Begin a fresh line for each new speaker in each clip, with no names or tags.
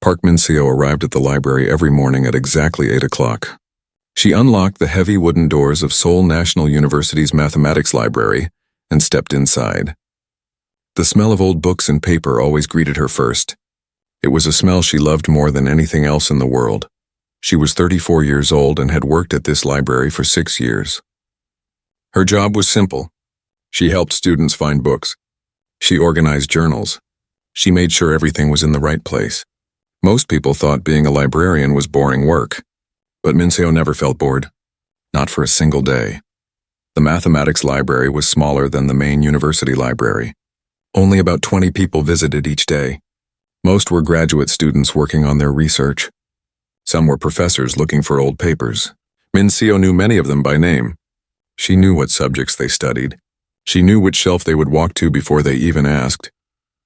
Park Min-seo arrived at the library every morning at exactly 8 o'clock. She unlocked the heavy wooden doors of Seoul National University's mathematics library and stepped inside. The smell of old books and paper always greeted her first. It was a smell she loved more than anything else in the world. She was 34 years old and had worked at this library for 6 years. Her job was simple. She helped students find books. She organized journals. She made sure everything was in the right place. Most people thought being a librarian was boring work, but Min-seo never felt bored. Not for a single day. The mathematics library was smaller than the main university library. Only about 20 people visited each day. Most were graduate students working on their research. Some were professors looking for old papers. Min-seo knew many of them by name. She knew what subjects they studied. She knew which shelf they would walk to before they even asked.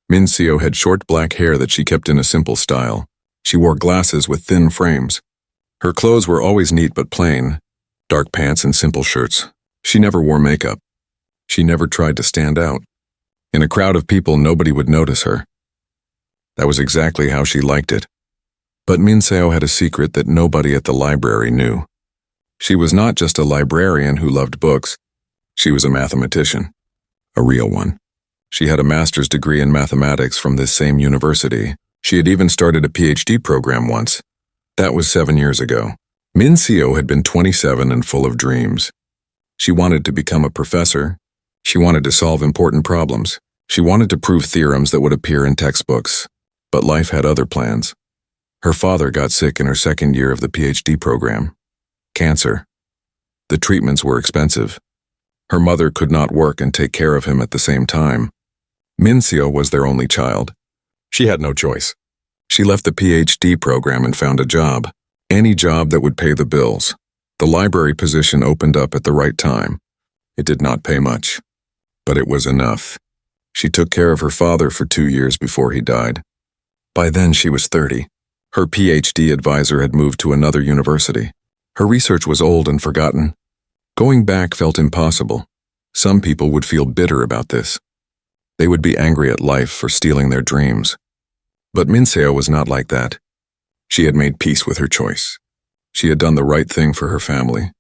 Min-seo had short black hair that she kept in a simple style. She wore glasses with thin frames. Her clothes were always neat but plain, dark pants and simple shirts. She never wore makeup. She never tried to stand out. In a crowd of people, nobody would notice her. That was exactly how she liked it. But Min-seo had a secret that nobody at the library knew. She was not just a librarian who loved books. She was a mathematician. A real one. She had a master's degree in mathematics from this same university. She had even started a PhD program once. That was 7 years ago. Min-seo had been 27 and full of dreams. She wanted to become a professor. She wanted to solve important problems. She wanted to prove theorems that would appear in textbooks. But life had other plans. Her father got sick in her second year of the PhD program. Cancer. The treatments were expensive. Her mother could not work and take care of him at the same time. Min-seo was their only child. She had no choice. She left the PhD program and found a job. Any job that would pay the bills. The library position opened up at the right time. It did not pay much, but it was enough. She took care of her father for 2 years before he died. By then she was 30. Her PhD advisor had moved to another university. Her research was old and forgotten. Going back felt impossible. Some people would feel bitter about this. They would be angry at life for stealing their dreams. But Min-seo was not like that. She had made peace with her choice. She had done the right thing for her family.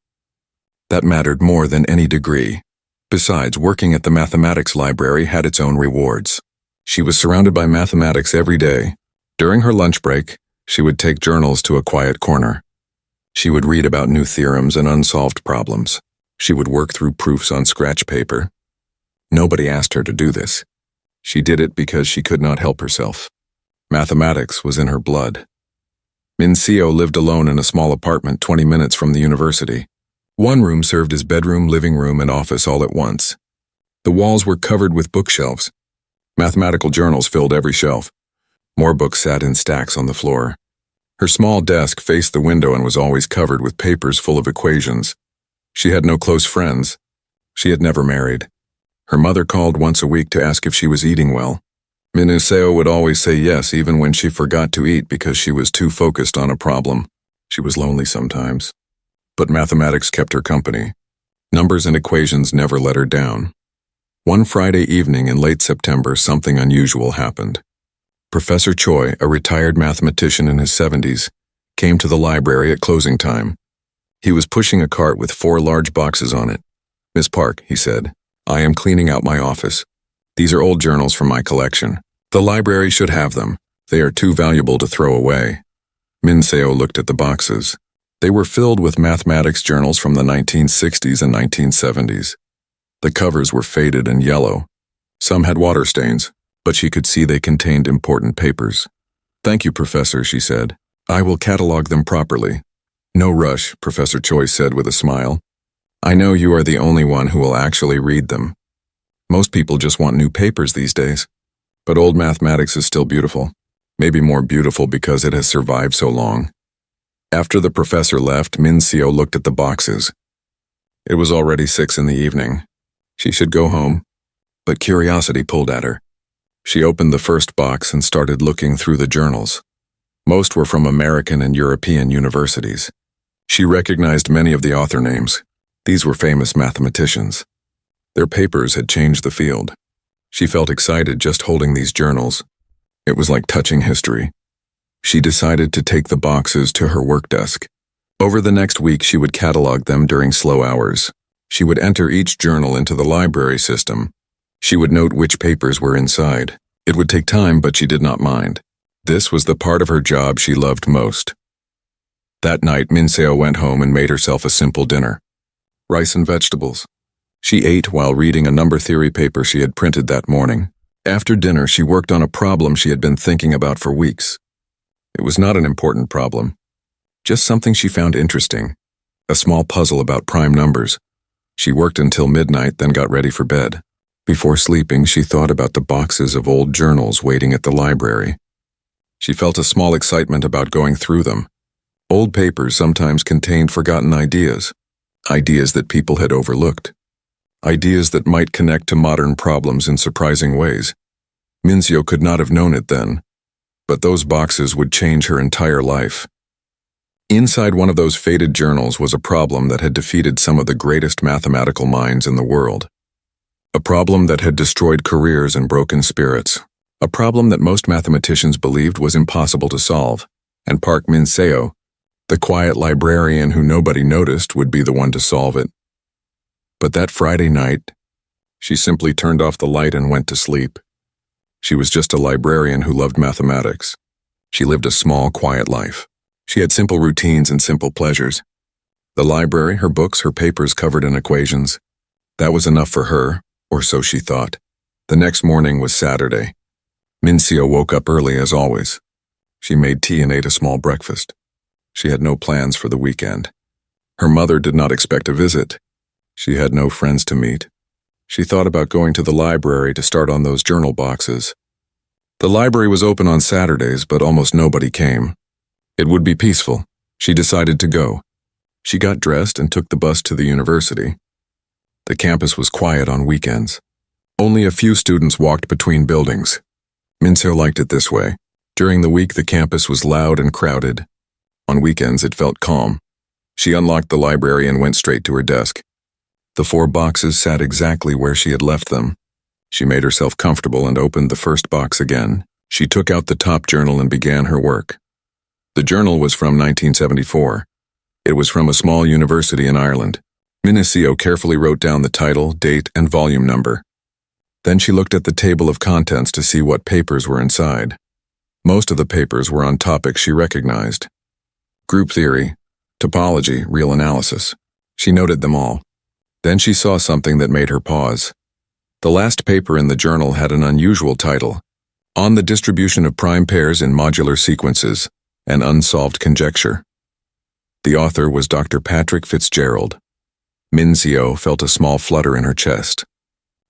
That mattered more than any degree. Besides, working at the mathematics library had its own rewards. She was surrounded by mathematics every day. During her lunch break, she would take journals to a quiet corner. She would read about new theorems and unsolved problems. She would work through proofs on scratch paper. Nobody asked her to do this. She did it because she could not help herself. Mathematics was in her blood. Min-seo lived alone in a small apartment 20 minutes from the university. One room served as bedroom, living room, and office all at once. The walls were covered with bookshelves. Mathematical journals filled every shelf. More books sat in stacks on the floor. Her small desk faced the window and was always covered with papers full of equations. She had no close friends. She had never married. Her mother called once a week to ask if she was eating well. Min-seo would always say yes even when she forgot to eat because she was too focused on a problem. She was lonely sometimes. But mathematics kept her company. Numbers and equations never let her down. One Friday evening in late September, something unusual happened. Professor Choi, a retired mathematician in his 70s, came to the library at closing time. He was pushing a cart with 4 large boxes on it. "Miss Park," he said, "I am cleaning out my office. These are old journals from my collection. The library should have them. They are too valuable to throw away." Min-seo looked at the boxes. They were filled with mathematics journals from the 1960s and 1970s. The covers were faded and yellow. Some had water stains, but she could see they contained important papers. "Thank you, Professor," she said. "I will catalog them properly." "No rush," Professor Choi said with a smile. "I know you are the only one who will actually read them. Most people just want new papers these days. But old mathematics is still beautiful. Maybe more beautiful because it has survived so long." After the professor left, Min-seo looked at the boxes. It was already 6 in the evening. She should go home, but curiosity pulled at her. She opened the first box and started looking through the journals. Most were from American and European universities. She recognized many of the author names. These were famous mathematicians. Their papers had changed the field. She felt excited just holding these journals. It was like touching history. She decided to take the boxes to her work desk. Over the next week, she would catalog them during slow hours. She would enter each journal into the library system. She would note which papers were inside. It would take time, but she did not mind. This was the part of her job she loved most. That night, Minseo went home and made herself a simple dinner. Rice and vegetables. She ate while reading a number theory paper she had printed that morning. After dinner, she worked on a problem she had been thinking about for weeks. It was not an important problem, just something she found interesting, a small puzzle about prime numbers. She worked until midnight, then got ready for bed. Before sleeping, she thought about the boxes of old journals waiting at the library. She felt a small excitement about going through them. Old papers sometimes contained forgotten ideas, ideas that people had overlooked, ideas that might connect to modern problems in surprising ways. Minseo could not have known it then, but those boxes would change her entire life. Inside one of those faded journals was a problem that had defeated some of the greatest mathematical minds in the world. A problem that had destroyed careers and broken spirits. A problem that most mathematicians believed was impossible to solve. And Park Minseo, the quiet librarian who nobody noticed, would be the one to solve it. But that Friday night, she simply turned off the light and went to sleep. She was just a librarian who loved mathematics. She lived a small, quiet life. She had simple routines and simple pleasures. The library, her books, her papers covered in equations. That was enough for her, or so she thought. The next morning was Saturday. Minseo woke up early as always. She made tea and ate a small breakfast. She had no plans for the weekend. Her mother did not expect a visit. She had no friends to meet. She thought about going to the library to start on those journal boxes. The library was open on Saturdays, but almost nobody came. It would be peaceful. She decided to go. She got dressed and took the bus to the university. The campus was quiet on weekends. Only a few students walked between buildings. Minseo liked it this way. During the week, the campus was loud and crowded. On weekends, it felt calm. She unlocked the library and went straight to her desk. The 4 boxes sat exactly where she had left them. She made herself comfortable and opened the first box again. She took out the top journal and began her work. The journal was from 1974. It was from a small university in Ireland. Minseo carefully wrote down the title, date, and volume number. Then she looked at the table of contents to see what papers were inside. Most of the papers were on topics she recognized. Group theory, topology, real analysis. She noted them all. Then she saw something that made her pause. The last paper in the journal had an unusual title, On the Distribution of Prime Pairs in Modular Sequences, an Unsolved Conjecture. The author was Dr. Patrick Fitzgerald. Minseo felt a small flutter in her chest.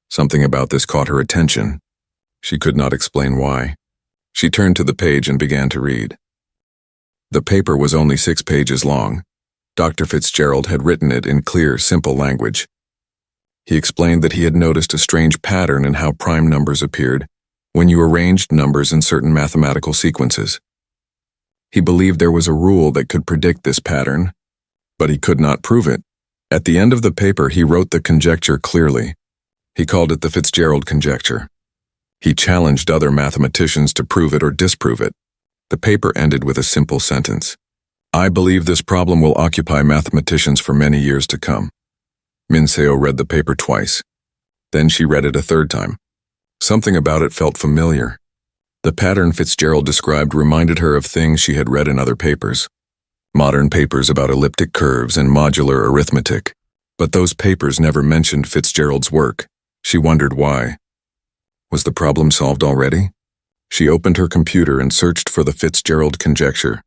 Something about this caught her attention. She could not explain why. She turned to the page and began to read. The paper was only 6 pages long. Dr. Fitzgerald had written it in clear, simple language. He explained that he had noticed a strange pattern in how prime numbers appeared when you arranged numbers in certain mathematical sequences. He believed there was a rule that could predict this pattern, but he could not prove it. At the end of the paper, he wrote the conjecture clearly. He called it the Fitzgerald conjecture. He challenged other mathematicians to prove it or disprove it. The paper ended with a simple sentence. I believe this problem will occupy mathematicians for many years to come. Minseo read the paper twice. Then she read it a third time. Something about it felt familiar. The pattern Fitzgerald described reminded her of things she had read in other papers. Modern papers about elliptic curves and modular arithmetic. But those papers never mentioned Fitzgerald's work. She wondered why. Was the problem solved already? She opened her computer and searched for the Fitzgerald conjecture.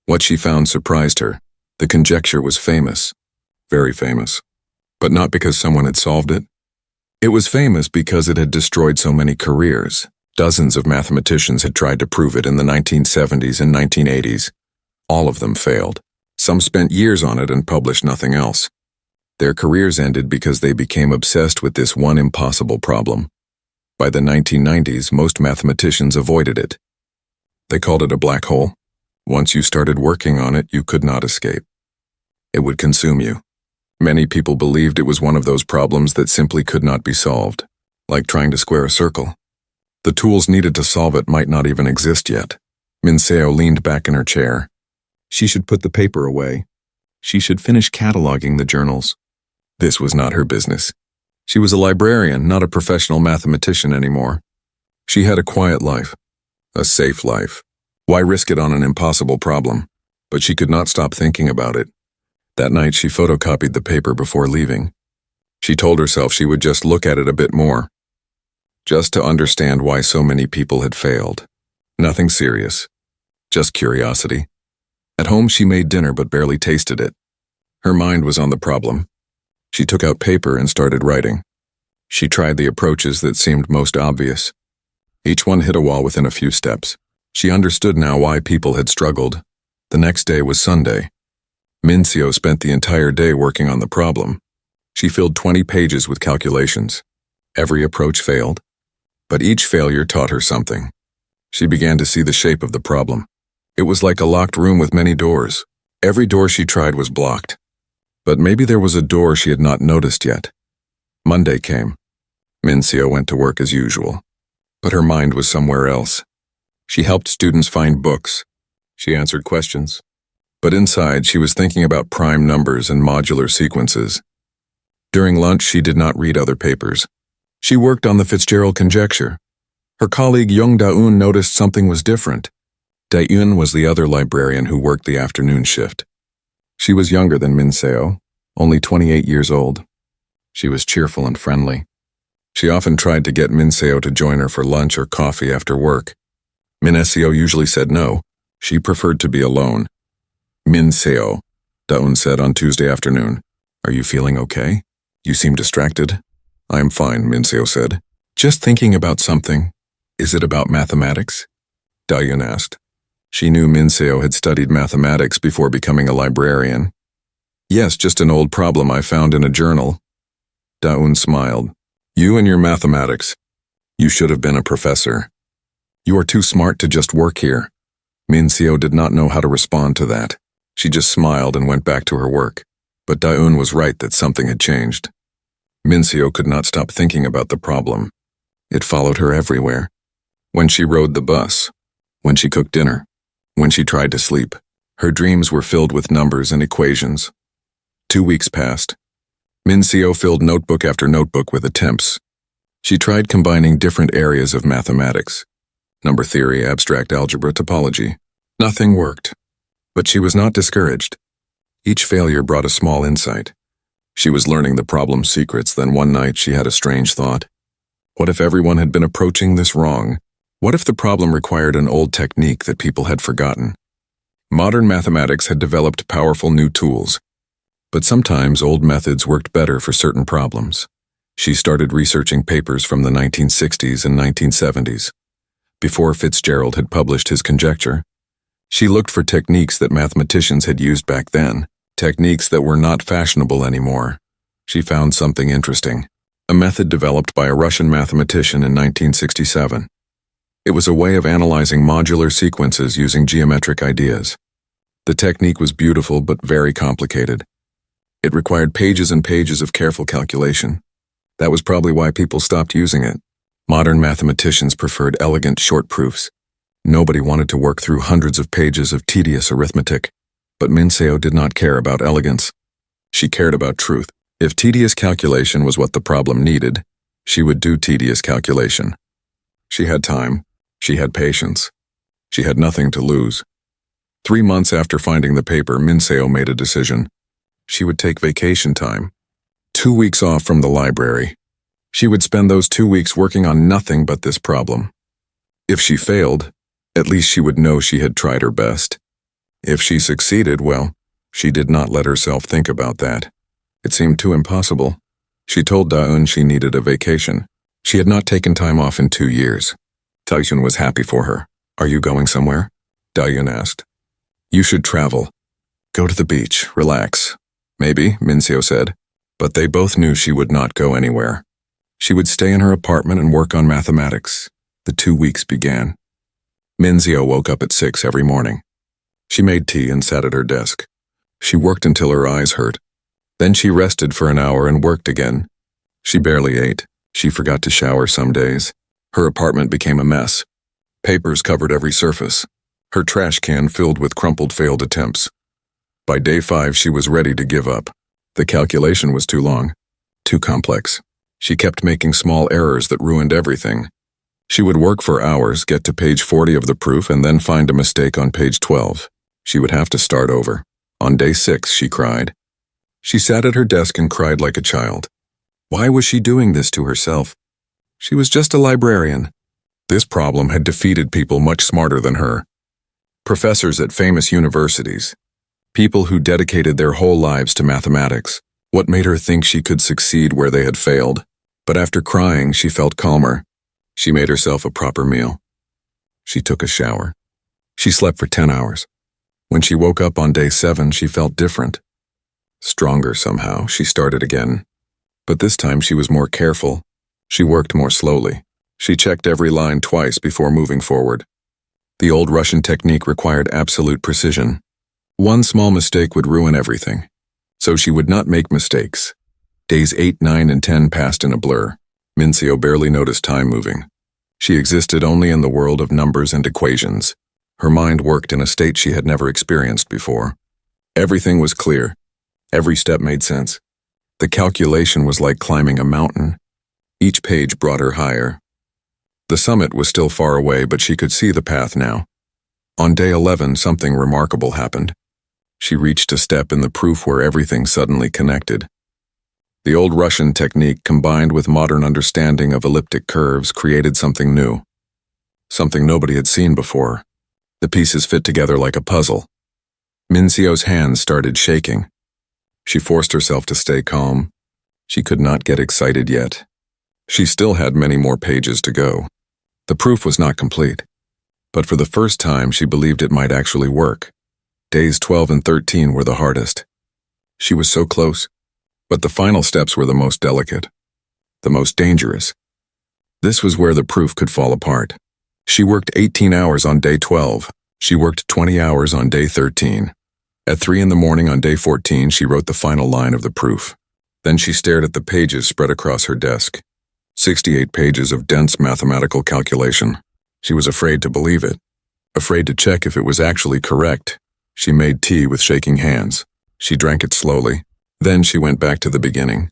What she found surprised her. The conjecture was famous. Very famous. But not because someone had solved it. It was famous because it had destroyed so many careers. Dozens of mathematicians had tried to prove it in the 1970s and 1980s. All of them failed. Some spent years on it and published nothing else. Their careers ended because they became obsessed with this one impossible problem. By the 1990s, most mathematicians avoided it. They called it a black hole. Once you started working on it, you could not escape. It would consume you. Many people believed it was one of those problems that simply could not be solved, like trying to square a circle. The tools needed to solve it might not even exist yet. Minseo leaned back in her chair. She should put the paper away. She should finish cataloging the journals. This was not her business. She was a librarian, not a professional mathematician anymore. She had a quiet life, a safe life. Why risk it on an impossible problem? But she could not stop thinking about it. That night she photocopied the paper before leaving. She told herself she would just look at it a bit more, just to understand why so many people had failed. Nothing serious, just curiosity. At home she made dinner but barely tasted it. Her mind was on the problem. She took out paper and started writing. She tried the approaches that seemed most obvious. Each one hit a wall within a few steps. She understood now why people had struggled. The next day was Sunday. Minseo spent the entire day working on the problem. She filled 20 pages with calculations. Every approach failed, but each failure taught her something. She began to see the shape of the problem. It was like a locked room with many doors. Every door she tried was blocked. But maybe there was a door she had not noticed yet. Monday came. Minseo went to work as usual. But her mind was somewhere else. She helped students find books. She answered questions. But inside, she was thinking about prime numbers and modular sequences. During lunch, she did not read other papers. She worked on the Fitzgerald conjecture. Her colleague Young Da-eun noticed something was different. Da-eun was the other librarian who worked the afternoon shift. She was younger than Minseo, only 28 years old. She was cheerful and friendly. She often tried to get Minseo to join her for lunch or coffee after work. Minseo usually said no. She preferred to be alone. Minseo, Da-eun said on Tuesday afternoon. Are you feeling okay? You seem distracted. I am fine, Minseo said. Just thinking about something. Is it about mathematics? Da-eun asked. She knew Minseo had studied mathematics before becoming a librarian. Yes, just an old problem I found in a journal. Da-eun smiled. You and your mathematics. You should have been a professor. You are too smart to just work here. Minseo did not know how to respond to that. She just smiled and went back to her work. But Da-eun was right that something had changed. Minseo could not stop thinking about the problem. It followed her everywhere. When she rode the bus, when she cooked dinner, when she tried to sleep, her dreams were filled with numbers and equations. 2 weeks passed. Minseo filled notebook after notebook with attempts. She tried combining different areas of mathematics. Number theory, abstract algebra, topology. Nothing worked. But she was not discouraged. Each failure brought a small insight. She was learning the problem's secrets, then one night she had a strange thought. What if everyone had been approaching this wrong? What if the problem required an old technique that people had forgotten? Modern mathematics had developed powerful new tools. But sometimes old methods worked better for certain problems. She started researching papers from the 1960s and 1970s. Before Fitzgerald had published his conjecture, she looked for techniques that mathematicians had used back then, techniques that were not fashionable anymore. She found something interesting, a method developed by a Russian mathematician in 1967. It was a way of analyzing modular sequences using geometric ideas. The technique was beautiful but very complicated. It required pages and pages of careful calculation. That was probably why people stopped using it. Modern mathematicians preferred elegant short proofs. Nobody wanted to work through hundreds of pages of tedious arithmetic. But Minseo did not care about elegance. She cared about truth. If tedious calculation was what the problem needed, she would do tedious calculation. She had time. She had patience. She had nothing to lose. 3 months after finding the paper, Minseo made a decision. She would take vacation time. 2 weeks off from the library. She would spend those 2 weeks working on nothing but this problem. If she failed, at least she would know she had tried her best. If she succeeded, well, she did not let herself think about that. It seemed too impossible. She told Da-eun she needed a vacation. She had not taken time off in 2 years. Da-eun was happy for her. Are you going somewhere? Da-eun asked. You should travel. Go to the beach, relax. Maybe, Minseo said. But they both knew she would not go anywhere. She would stay in her apartment and work on mathematics. The 2 weeks began. Minseo woke up at 6 every morning. She made tea and sat at her desk. She worked until her eyes hurt. Then she rested for an hour and worked again. She barely ate. She forgot to shower some days. Her apartment became a mess. Papers covered every surface. her trash can filled with crumpled failed attempts. By day 5, she was ready to give up. The calculation was too long, too complex. She kept making small errors that ruined everything. She would work for hours, get to page 40 of the proof, and then find a mistake on page 12. She would have to start over. On day 6, she cried. She sat at her desk and cried like a child. Why was she doing this to herself? She was just a librarian. This problem had defeated people much smarter than her. Professors at famous universities. People who dedicated their whole lives to mathematics. What made her think she could succeed where they had failed? But after crying, she felt calmer. She made herself a proper meal. She took a shower. She slept for 10 hours. When she woke up on day 7, she felt different. Stronger somehow, she started again. But this time she was more careful. She worked more slowly. She checked every line twice before moving forward. The old Russian technique required absolute precision. One small mistake would ruin everything. So she would not make mistakes. Days 8, 9, and 10 passed in a blur. Mincio barely noticed time moving. She existed only in the world of numbers and equations. Her mind worked in a state she had never experienced before. Everything was clear. Every step made sense. The calculation was like climbing a mountain. Each page brought her higher. The summit was still far away, but she could see the path now. On day 11, something remarkable happened. She reached a step in the proof where everything suddenly connected. The old Russian technique combined with modern understanding of elliptic curves created something new. Something nobody had seen before. The pieces fit together like a puzzle. Mincio's hands started shaking. She forced herself to stay calm. She could not get excited yet. She still had many more pages to go. The proof was not complete. But for the first time, she believed it might actually work. Days 12 and 13 were the hardest. She was so close. But the final steps were the most delicate. The most dangerous. This was where the proof could fall apart. She worked 18 hours on day 12. She worked 20 hours on day 13. At 3 in the morning on day 14, she wrote the final line of the proof. Then she stared at the pages spread across her desk. 68 pages of dense mathematical calculation. She was afraid to believe it. Afraid to check if it was actually correct. She made tea with shaking hands. She drank it slowly. Then she went back to the beginning.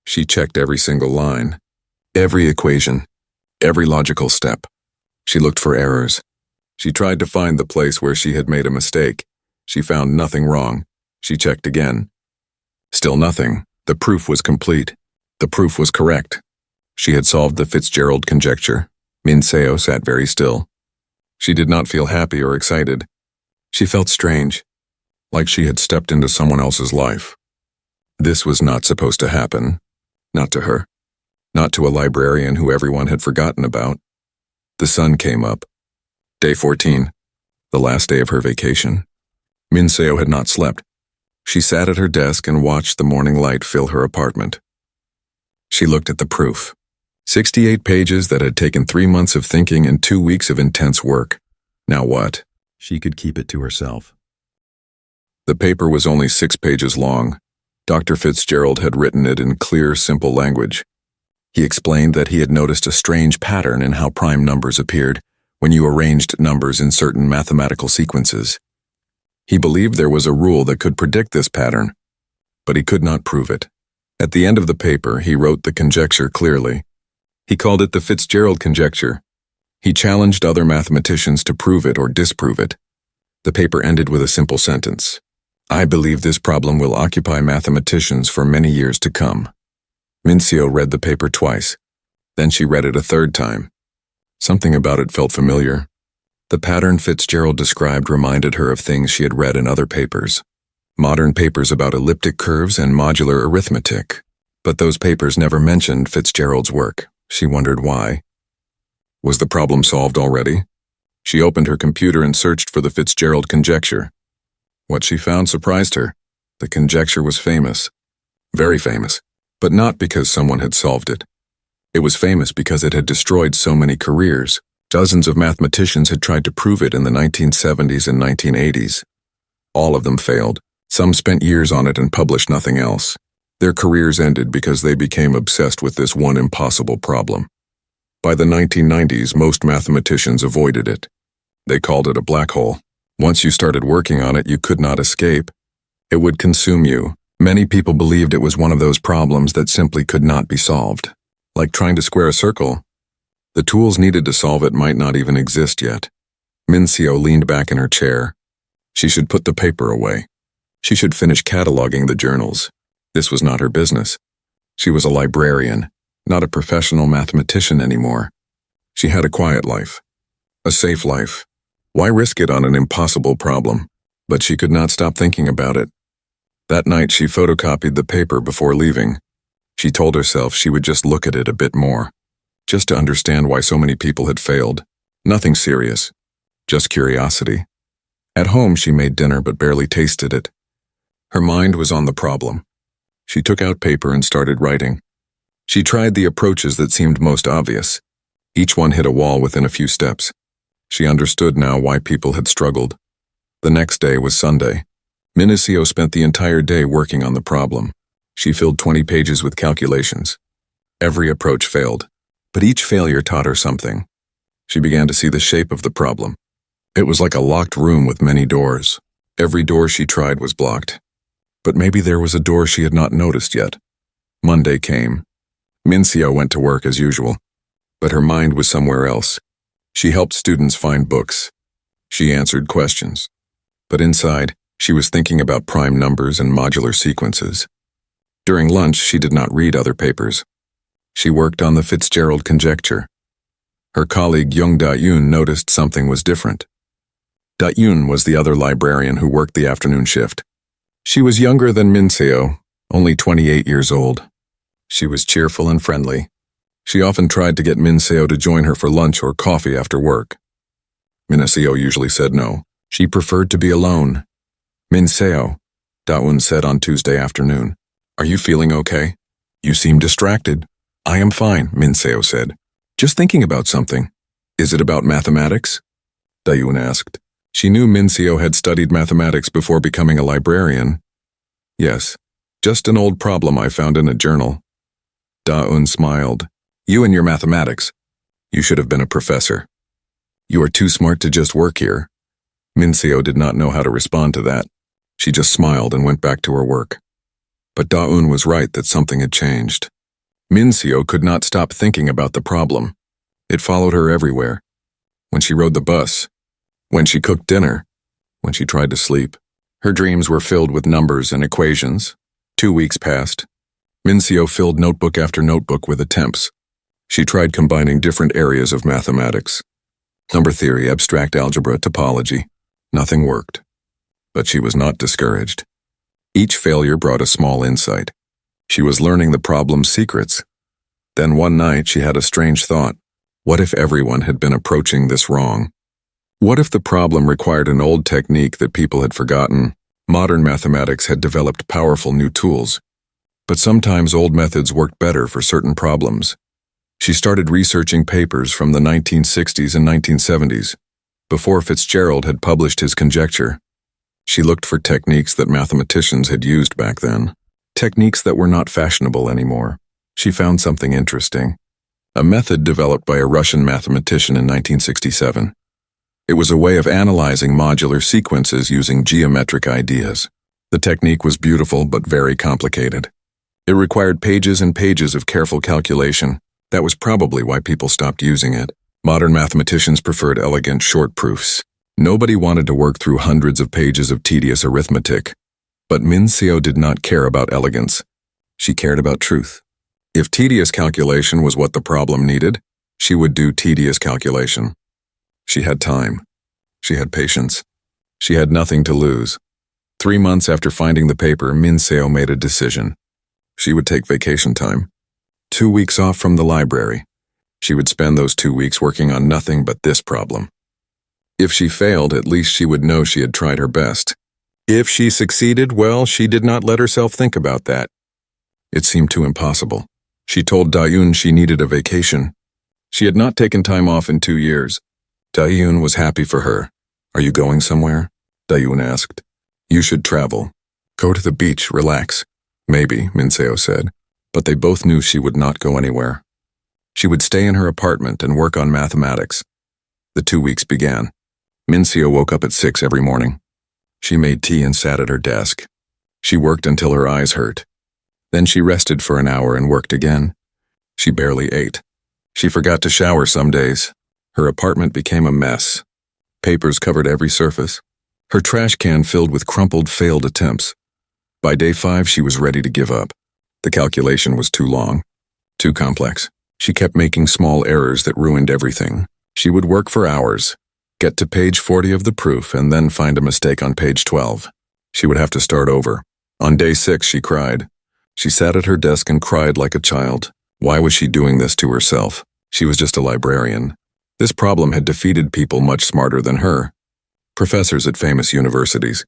She checked every single line. Every equation. Every logical step. She looked for errors. She tried to find the place where she had made a mistake. She found nothing wrong. She checked again. Still nothing. The proof was complete. The proof was correct. She had solved the Fitzgerald conjecture. Mincio sat very still. She did not feel happy or excited. She felt strange, like she had stepped into someone else's life. This was not supposed to happen. Not to her. Not to a librarian who everyone had forgotten about. The sun came up. Day 14, the last day of her vacation. Mincio had not slept. She sat at her desk and watched the morning light fill her apartment. She looked at the proof. 68 pages that had taken 3 months of thinking and 2 weeks of intense work. Now what? She could keep it to herself. The paper was only 6 pages long. Dr. Fitzgerald had written it in clear, simple language. He explained that he had noticed a strange pattern in how prime numbers appeared when you arranged numbers in certain mathematical sequences. He believed there was a rule that could predict this pattern, but he could not prove it. At the end of the paper, he wrote the conjecture clearly. He called it the Fitzgerald conjecture. He challenged other mathematicians to prove it or disprove it. The paper ended with a simple sentence. I believe this problem will occupy mathematicians for many years to come. Mincio read the paper twice. Then she read it a third time. Something about it felt familiar. The pattern Fitzgerald described reminded her of things she had read in other papers. Modern papers about elliptic curves and modular arithmetic. But those papers never mentioned Fitzgerald's work. She wondered why. Was the problem solved already? She opened her computer and searched for the Fitzgerald conjecture. What she found surprised her. The conjecture was famous. Very famous. But not because someone had solved it. It was famous because it had destroyed so many careers. Dozens of mathematicians had tried to prove it in the 1970s and 1980s. All of them failed. Some spent years on it and published nothing else. Their careers ended because they became obsessed with this one impossible problem. By the 1990s, most mathematicians avoided it. They called it a black hole. Once you started working on it, you could not escape. It would consume you. Many people believed it was one of those problems that simply could not be solved. Like trying to square a circle. The tools needed to solve it might not even exist yet. Min-seo leaned back in her chair. She should put the paper away. She should finish cataloging the journals. This was not her business. She was a librarian, not a professional mathematician anymore. She had a quiet life. A safe life. Why risk it on an impossible problem? But she could not stop thinking about it. That night she photocopied the paper before leaving. She told herself she would just look at it a bit more, just to understand why so many people had failed. Nothing serious, just curiosity. At home she made dinner but barely tasted it. Her mind was on the problem. She took out paper and started writing. She tried the approaches that seemed most obvious. Each one hit a wall within a few steps. She understood now why people had struggled. The next day was Sunday. Min-seo spent the entire day working on the problem. She filled 20 pages with calculations. Every approach failed, but each failure taught her something. She began to see the shape of the problem. It was like a locked room with many doors. Every door she tried was blocked. But maybe there was a door she had not noticed yet. Monday came. Min-seo went to work as usual, but her mind was somewhere else. She helped students find books. She answered questions. But inside, she was thinking about prime numbers and modular sequences. During lunch, she did not read other papers. She worked on the Fitzgerald conjecture. Her colleague Young Da-yoon noticed something was different. Da-yoon was the other librarian who worked the afternoon shift. She was younger than Min-seo, only 28 years old. She was cheerful and friendly. She often tried to get Min-seo to join her for lunch or coffee after work. Min-seo usually said no. She preferred to be alone. Min-seo, Da-yoon said on Tuesday afternoon. Are you feeling okay? You seem distracted. I am fine, Min-seo said. Just thinking about something. Is it about mathematics? Da-yoon asked. She knew Min-seo had studied mathematics before becoming a librarian. Yes, just an old problem I found in a journal. Da-yoon smiled. You and your mathematics. You should have been a professor. You are too smart to just work here. Min-seo did not know how to respond to that. She just smiled and went back to her work. But Da-yoon was right that something had changed. Min-seo could not stop thinking about the problem. It followed her everywhere. When she rode the bus, when she cooked dinner, when she tried to sleep. Her dreams were filled with numbers and equations. 2 weeks passed. Min-seo filled notebook after notebook with attempts. She tried combining different areas of mathematics. Number theory, abstract algebra, topology. Nothing worked. But she was not discouraged. Each failure brought a small insight. She was learning the problem's secrets. Then one night she had a strange thought. What if everyone had been approaching this wrong? What if the problem required an old technique that people had forgotten? Modern mathematics had developed powerful new tools. But sometimes old methods worked better for certain problems. She started researching papers from the 1960s and 1970s, before Fitzgerald had published his conjecture. She looked for techniques that mathematicians had used back then, techniques that were not fashionable anymore. She found something interesting, a method developed by a Russian mathematician in 1967. It was a way of analyzing modular sequences using geometric ideas. The technique was beautiful but very complicated. It required pages and pages of careful calculation. That was probably why people stopped using it. Modern mathematicians preferred elegant short proofs. Nobody wanted to work through hundreds of pages of tedious arithmetic. But Min-seo did not care about elegance. She cared about truth. If tedious calculation was what the problem needed, she would do tedious calculation. She had time. She had patience. She had nothing to lose. 3 months after finding the paper, Min-seo made a decision. She would take vacation time. 2 weeks off from the library. She would spend those 2 weeks working on nothing but this problem. If she failed, at least she would know she had tried her best. If she succeeded, well, she did not let herself think about that. It seemed too impossible. She told Da-yoon she needed a vacation. She had not taken time off in 2 years. Da-yoon was happy for her. Are you going somewhere? Da-yoon asked. You should travel. Go to the beach, relax. Maybe, Min-seo said. But they both knew she would not go anywhere. She would stay in her apartment and work on mathematics. The 2 weeks began. Mincio woke up at 6 every morning. She made tea and sat at her desk. She worked until her eyes hurt. Then she rested for an hour and worked again. She barely ate. She forgot to shower some days. Her apartment became a mess. Papers covered every surface. Her trash can filled with crumpled, failed attempts. By day 5, she was ready to give up. The calculation was too long, too complex. She kept making small errors that ruined everything. She would work for hours, get to page 40 of the proof, and then find a mistake on page 12. She would have to start over. On day 6, she cried. She sat at her desk and cried like a child. Why was she doing this to herself? She was just a librarian. This problem had defeated people much smarter than her. Professors at famous universities.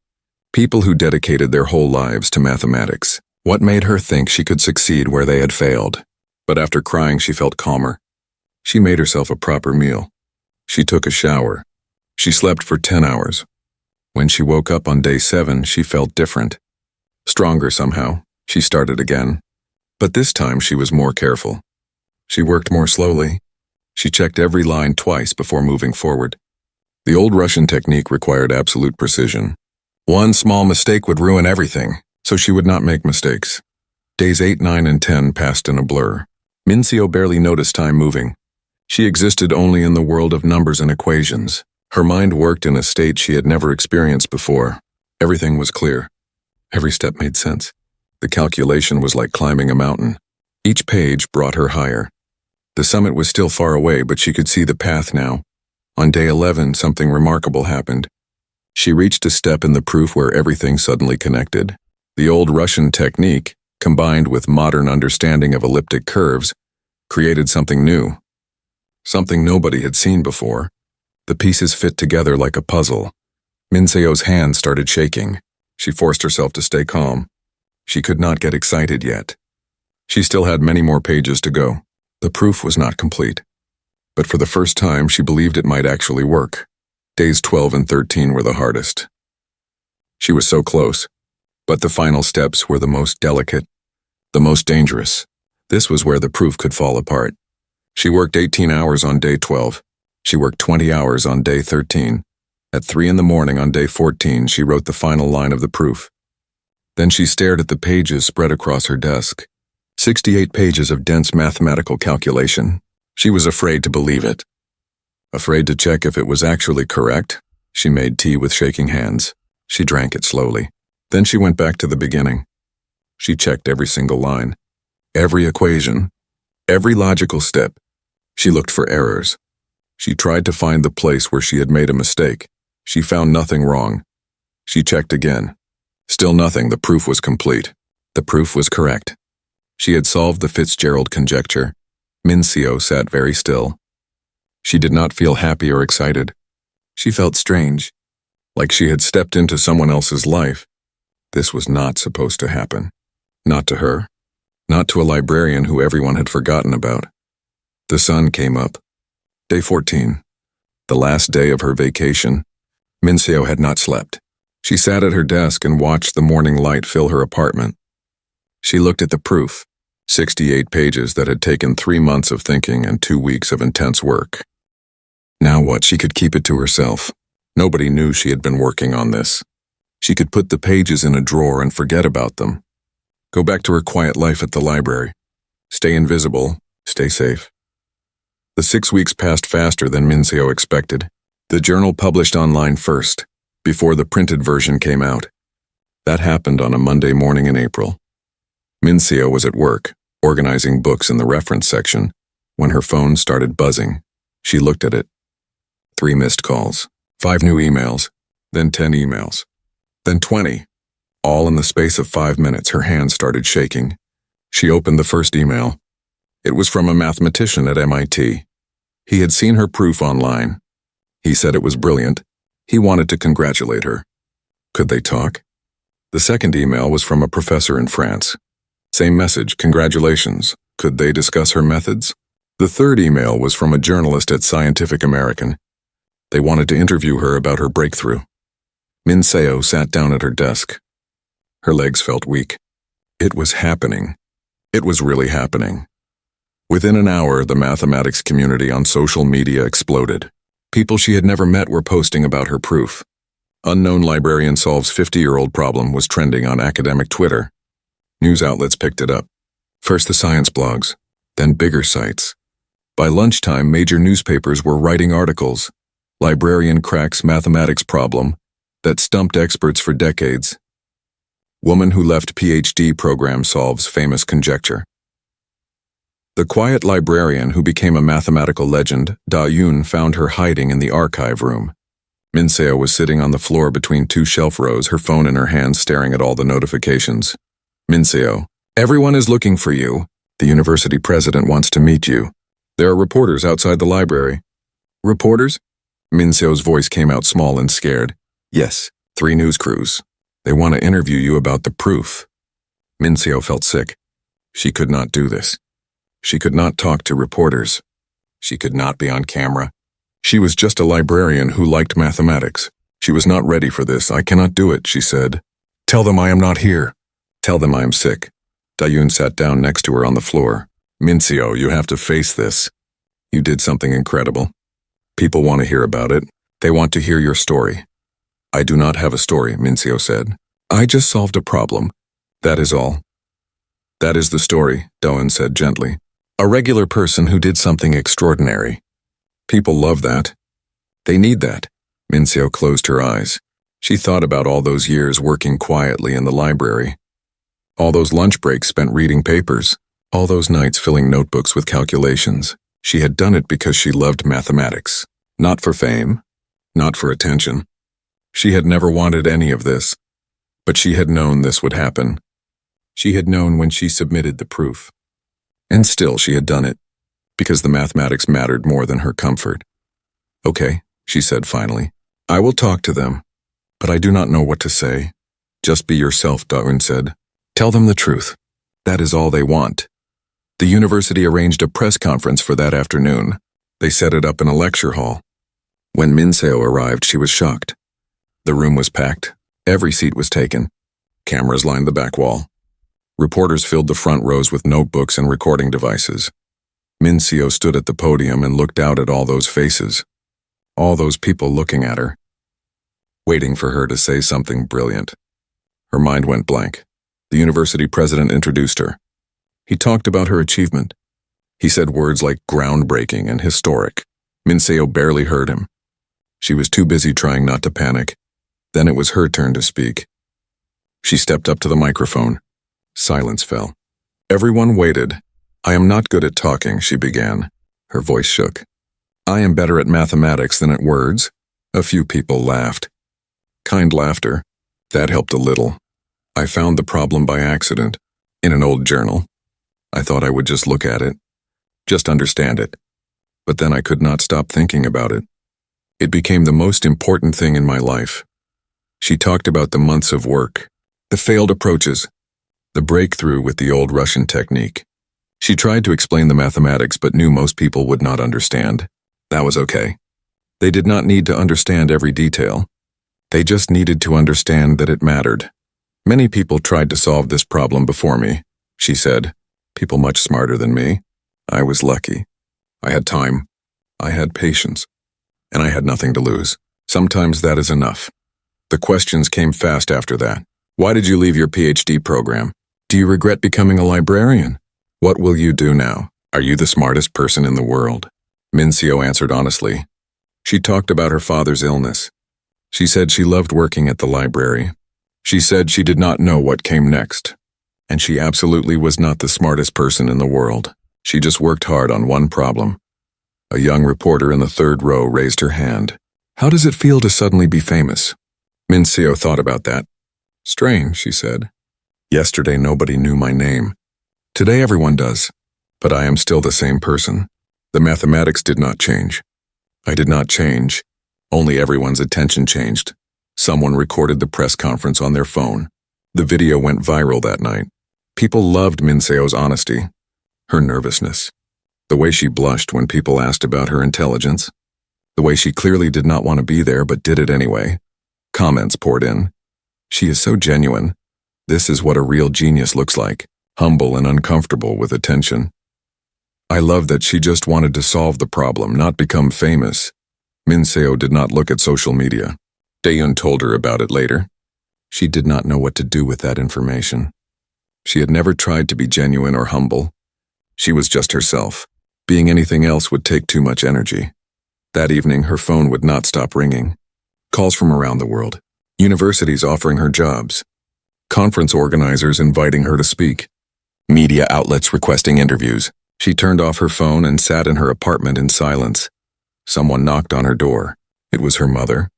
People who dedicated their whole lives to mathematics. What made her think she could succeed where they had failed? But after crying, she felt calmer. She made herself a proper meal. She took a shower. She slept for 10 hours. When she woke up on day 7, she felt different. Stronger somehow. She started again. But this time she was more careful. She worked more slowly. She checked every line twice before moving forward. The old Russian technique required absolute precision. One small mistake would ruin everything, so she would not make mistakes. Days 8, 9, and 10 passed in a blur. Mincio barely noticed time moving. She existed only in the world of numbers and equations. Her mind worked in a state she had never experienced before. Everything was clear. Every step made sense. The calculation was like climbing a mountain. Each page brought her higher. The summit was still far away, but she could see the path now. On day 11, something remarkable happened. She reached a step in the proof where everything suddenly connected. The old Russian technique, combined with modern understanding of elliptic curves, created something new. Something nobody had seen before. The pieces fit together like a puzzle. Mincio's hand started shaking. She forced herself to stay calm. She could not get excited yet. She still had many more pages to go. The proof was not complete. But for the first time, she believed it might actually work. Days 12 and 13 were the hardest. She was so close, but the final steps were the most delicate, the most dangerous. This was where the proof could fall apart. She worked 18 hours on day 12. She worked 20 hours on day 13. At 3 in the morning on day 14, she wrote the final line of the proof. Then she stared at the pages spread across her desk. 68 pages of dense mathematical calculation. She was afraid to believe it. Afraid to check if it was actually correct, she made tea with shaking hands. She drank it slowly. Then she went back to the beginning. She checked every single line, every equation, every logical step. She looked for errors. She tried to find the place where she had made a mistake. She found nothing wrong. She checked again. Still nothing. The proof was complete. The proof was correct. She had solved the Fitzgerald conjecture. Mincio sat very still. She did not feel happy or excited. She felt strange, like she had stepped into someone else's life. This was not supposed to happen. Not to her. Not to a librarian who everyone had forgotten about. The sun came up. Day 14. The last day of her vacation. Mincio had not slept. She sat at her desk and watched the morning light fill her apartment. She looked at the proof. 68 pages that had taken 3 months of thinking and 2 weeks of intense work. Now what? She could keep it to herself. Nobody knew she had been working on this. She could put the pages in a drawer and forget about them. Go back to her quiet life at the library. Stay invisible, stay safe. The 6 weeks passed faster than Mincio expected. The journal published online first, before the printed version came out. That happened on a Monday morning in April. Mincio was at work, organizing books in the reference section, when her phone started buzzing. She looked at it. 3 missed calls, 5 new emails, then 10 emails, then 20. All in the space of 5 minutes, her hand started shaking. She opened the first email. It was from a mathematician at MIT. He had seen her proof online. He said it was brilliant. He wanted to congratulate her. Could they talk? The second email was from a professor in France. Same message, congratulations. Could they discuss her methods? The third email was from a journalist at Scientific American. They wanted to interview her about her breakthrough. Mincio sat down at her desk. Her legs felt weak. It was happening. It was really happening. Within an hour, the mathematics community on social media exploded. People she had never met were posting about her proof. Unknown librarian solves 50-year-old problem was trending on academic Twitter. News outlets picked it up. First the science blogs, then bigger sites. By lunchtime, major newspapers were writing articles. Librarian cracks mathematics problem that stumped experts for decades. Woman who left PhD program solves famous conjecture. The quiet librarian who became a mathematical legend, Da-Yun, found her hiding in the archive room. Min-seo was sitting on the floor between two shelf rows, her phone in her hand, staring at all the notifications. Min-seo, everyone is looking for you. The university president wants to meet you. There are reporters outside the library. Reporters? Min-seo's voice came out small and scared. Yes, 3 news crews. They want to interview you about the proof. Min-seo felt sick. She could not do this. She could not talk to reporters. She could not be on camera. She was just a librarian who liked mathematics. She was not ready for this. I cannot do it, she said. Tell them I am not here. Tell them I am sick. Da-Yun sat down next to her on the floor. Min-seo, you have to face this. You did something incredible. People want to hear about it. They want to hear your story. I do not have a story, Min-seo said. I just solved a problem. That is all. That is the story, Da-Yun said gently. A regular person who did something extraordinary. People love that. They need that. Min-seo closed her eyes. She thought about all those years working quietly in the library. All those lunch breaks spent reading papers. All those nights filling notebooks with calculations. She had done it because she loved mathematics. Not for fame. Not for attention. She had never wanted any of this. But she had known this would happen. She had known when she submitted the proof. And still she had done it, because the mathematics mattered more than her comfort. Okay, she said finally. I will talk to them, but I do not know what to say. Just be yourself, Da-Yun said. Tell them the truth. That is all they want. The university arranged a press conference for that afternoon. They set it up in a lecture hall. When Min-seo arrived, she was shocked. The room was packed. Every seat was taken. Cameras lined the back wall. Reporters filled the front rows with notebooks and recording devices. Min-seo stood at the podium and looked out at all those faces. All those people looking at her. Waiting for her to say something brilliant. Her mind went blank. The university president introduced her. He talked about her achievement. He said words like groundbreaking and historic. Min-seo barely heard him. She was too busy trying not to panic. Then it was her turn to speak. She stepped up to the microphone. Silence fell. Everyone waited. I am not good at talking, she began. Her voice shook. I am better at mathematics than at words. A few people laughed. Kind laughter. That helped a little. I found the problem by accident, in an old journal. I thought I would just look at it, just understand it. But then I could not stop thinking about it. It became the most important thing in my life. She talked about the months of work, the failed approaches, the breakthrough with the old Russian technique. She tried to explain the mathematics but knew most people would not understand. That was okay. They did not need to understand every detail. They just needed to understand that it mattered. Many people tried to solve this problem before me, she said. People much smarter than me. I was lucky. I had time. I had patience. And I had nothing to lose. Sometimes that is enough. The questions came fast after that. Why did you leave your PhD program? Do you regret becoming a librarian? What will you do now? Are you the smartest person in the world? Min-seo answered honestly. She talked about her father's illness. She said she loved working at the library. She said she did not know what came next. And she absolutely was not the smartest person in the world. She just worked hard on one problem. A young reporter in the third row raised her hand. How does it feel to suddenly be famous? Min-seo thought about that. Strange, she said. Yesterday nobody knew my name. Today everyone does. But I am still the same person. The mathematics did not change. I did not change. Only everyone's attention changed. Someone recorded the press conference on their phone. The video went viral that night. People loved Min-seo's honesty, her nervousness, the way she blushed when people asked about her intelligence, the way she clearly did not want to be there but did it anyway. Comments poured in. She is so genuine. This is what a real genius looks like, humble and uncomfortable with attention. I love that she just wanted to solve the problem, not become famous. Min Seo did not look at social media. Daeun told her about it later. She did not know what to do with that information. She had never tried to be genuine or humble. She was just herself. Being anything else would take too much energy. That evening, her phone would not stop ringing. Calls from around the world. Universities offering her jobs. Conference organizers inviting her to speak. Media outlets requesting interviews. She turned off her phone and sat in her apartment in silence. Someone knocked on her door. It was her mother.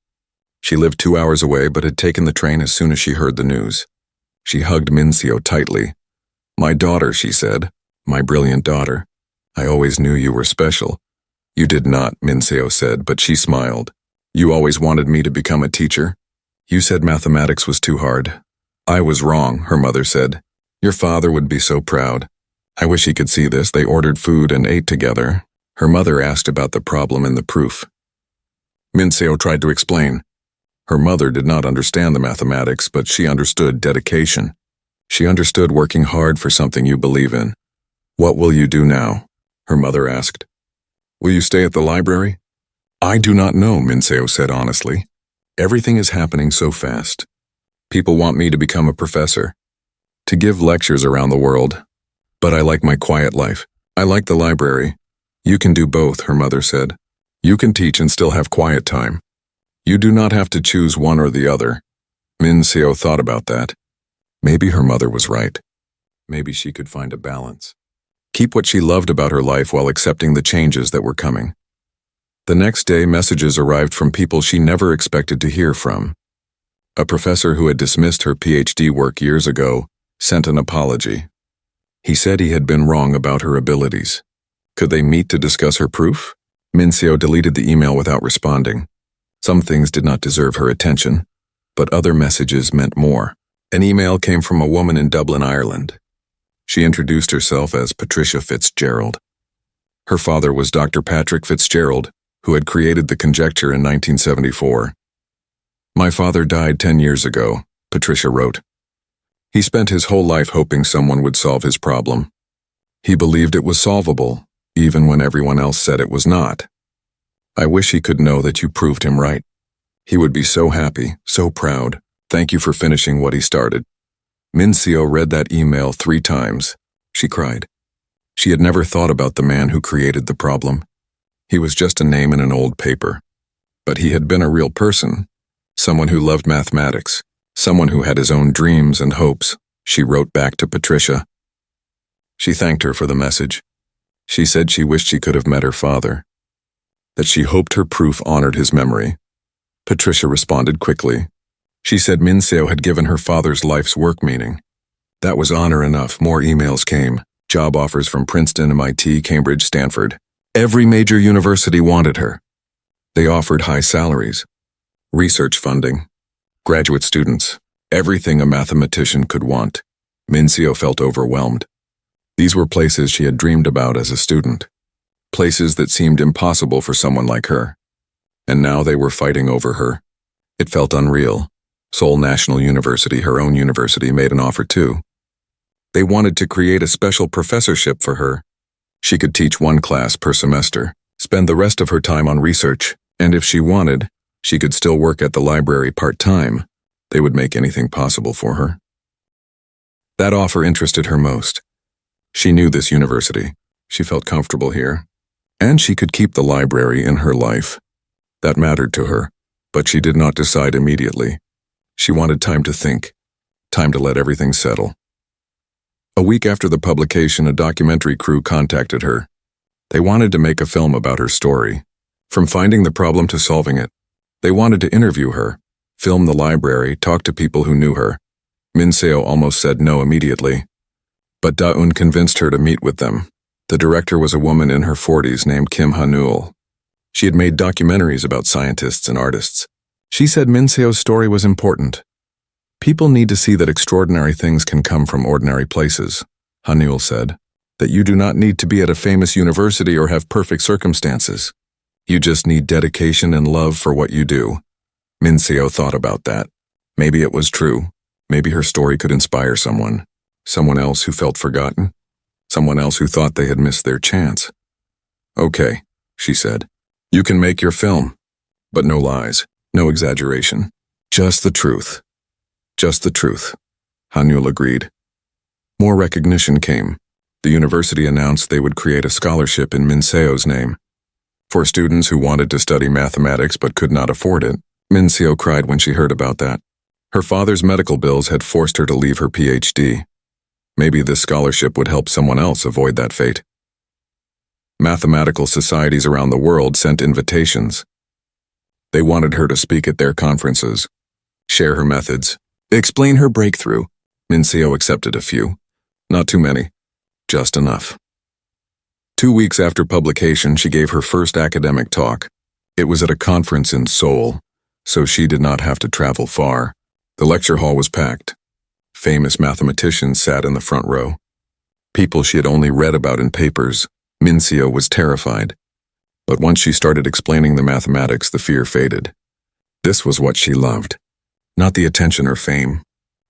She lived 2 hours away but had taken the train as soon as she heard the news. She hugged Min Seo tightly. "My daughter," she said. "My brilliant daughter. I always knew you were special." "You did not," Min Seo said, but she smiled. "You always wanted me to become a teacher. You said mathematics was too hard." "I was wrong," her mother said. "Your father would be so proud. I wish he could see this." They ordered food and ate together. Her mother asked about the problem in the proof. Min Seo tried to explain. Her mother did not understand the mathematics, but she understood dedication. She understood working hard for something you believe in. "What will you do now?" her mother asked. "Will you stay at the library?" "I do not know," Min Seo said honestly. "Everything is happening so fast. People want me to become a professor, to give lectures around the world. But I like my quiet life. I like the library." "You can do both," her mother said. "You can teach and still have quiet time. You do not have to choose one or the other." Min Seo thought about that. Maybe her mother was right. Maybe she could find a balance. Keep what she loved about her life while accepting the changes that were coming. The next day, messages arrived from people she never expected to hear from. A professor who had dismissed her PhD work years ago sent an apology. He said he had been wrong about her abilities. Could they meet to discuss her proof? Min Seo deleted the email without responding. Some things did not deserve her attention, but other messages meant more. An email came from a woman in Dublin, Ireland. She introduced herself as Patricia Fitzgerald. Her father was Dr. Patrick Fitzgerald, who had created the conjecture in 1974. "My father died 10 years ago," Patricia wrote. "He spent his whole life hoping someone would solve his problem. He believed it was solvable, even when everyone else said it was not. I wish he could know that you proved him right. He would be so happy, so proud. Thank you for finishing what he started." Min Seo read that email 3 times. She cried. She had never thought about the man who created the problem. He was just a name in an old paper. But he had been a real person, someone who loved mathematics, someone who had his own dreams and hopes. She wrote back to Patricia. She thanked her for the message. She said she wished she could have met her father, that she hoped her proof honored his memory. Patricia responded quickly. She said Min Seo had given her father's life's work meaning. That was honor enough. More emails came. Job offers from Princeton, MIT, Cambridge, Stanford. Every major university wanted her. They offered high salaries, research funding, graduate students, everything a mathematician could want. Min Seo felt overwhelmed. These were places she had dreamed about as a student, places that seemed impossible for someone like her. And now they were fighting over her. It felt unreal. Seoul National University, her own university, made an offer too. They wanted to create a special professorship for her. She could teach 1 class per semester, spend the rest of her time on research, and if she wanted, she could still work at the library part-time. They would make anything possible for her. That offer interested her most. She knew this university. She felt comfortable here. And she could keep the library in her life. That mattered to her, but she did not decide immediately. She wanted time to think, time to let everything settle. A week after the publication, a documentary crew contacted her. They wanted to make a film about her story, from finding the problem to solving it. They wanted to interview her, film the library, talk to people who knew her. Min Seo almost said no immediately, but Daeun convinced her to meet with them. The director was a woman in her 40s named Kim Ha-neul. She had made documentaries about scientists and artists. She said Min Seo's story was important. People need to see that extraordinary things can come from ordinary places, Ha-neul said, that you do not need to be at a famous university or have perfect circumstances. You just need dedication and love for what you do. Min Seo thought about that. Maybe it was true. Maybe her story could inspire someone else who felt forgotten, someone else who thought they had missed their chance. "Okay," she said. "You can make your film. But no lies, no exaggeration. Just the truth. Just the truth. Hanyul agreed. More recognition came. The university announced they would create a scholarship in Minseo's name. For students who wanted to study mathematics but could not afford it, Minseo cried when she heard about that. Her father's medical bills had forced her to leave her PhD. Maybe this scholarship would help someone else avoid that fate. Mathematical societies around the world sent invitations. They wanted her to speak at their conferences, share her methods, explain her breakthrough. Minseo accepted a few. Not too many. Just enough. 2 weeks after publication, she gave her first academic talk. It was at a conference in Seoul, so she did not have to travel far. The lecture hall was packed. Famous mathematicians sat in the front row. People she had only read about in papers. Minseo was terrified. But once she started explaining the mathematics, the fear faded. This was what she loved. Not the attention or fame.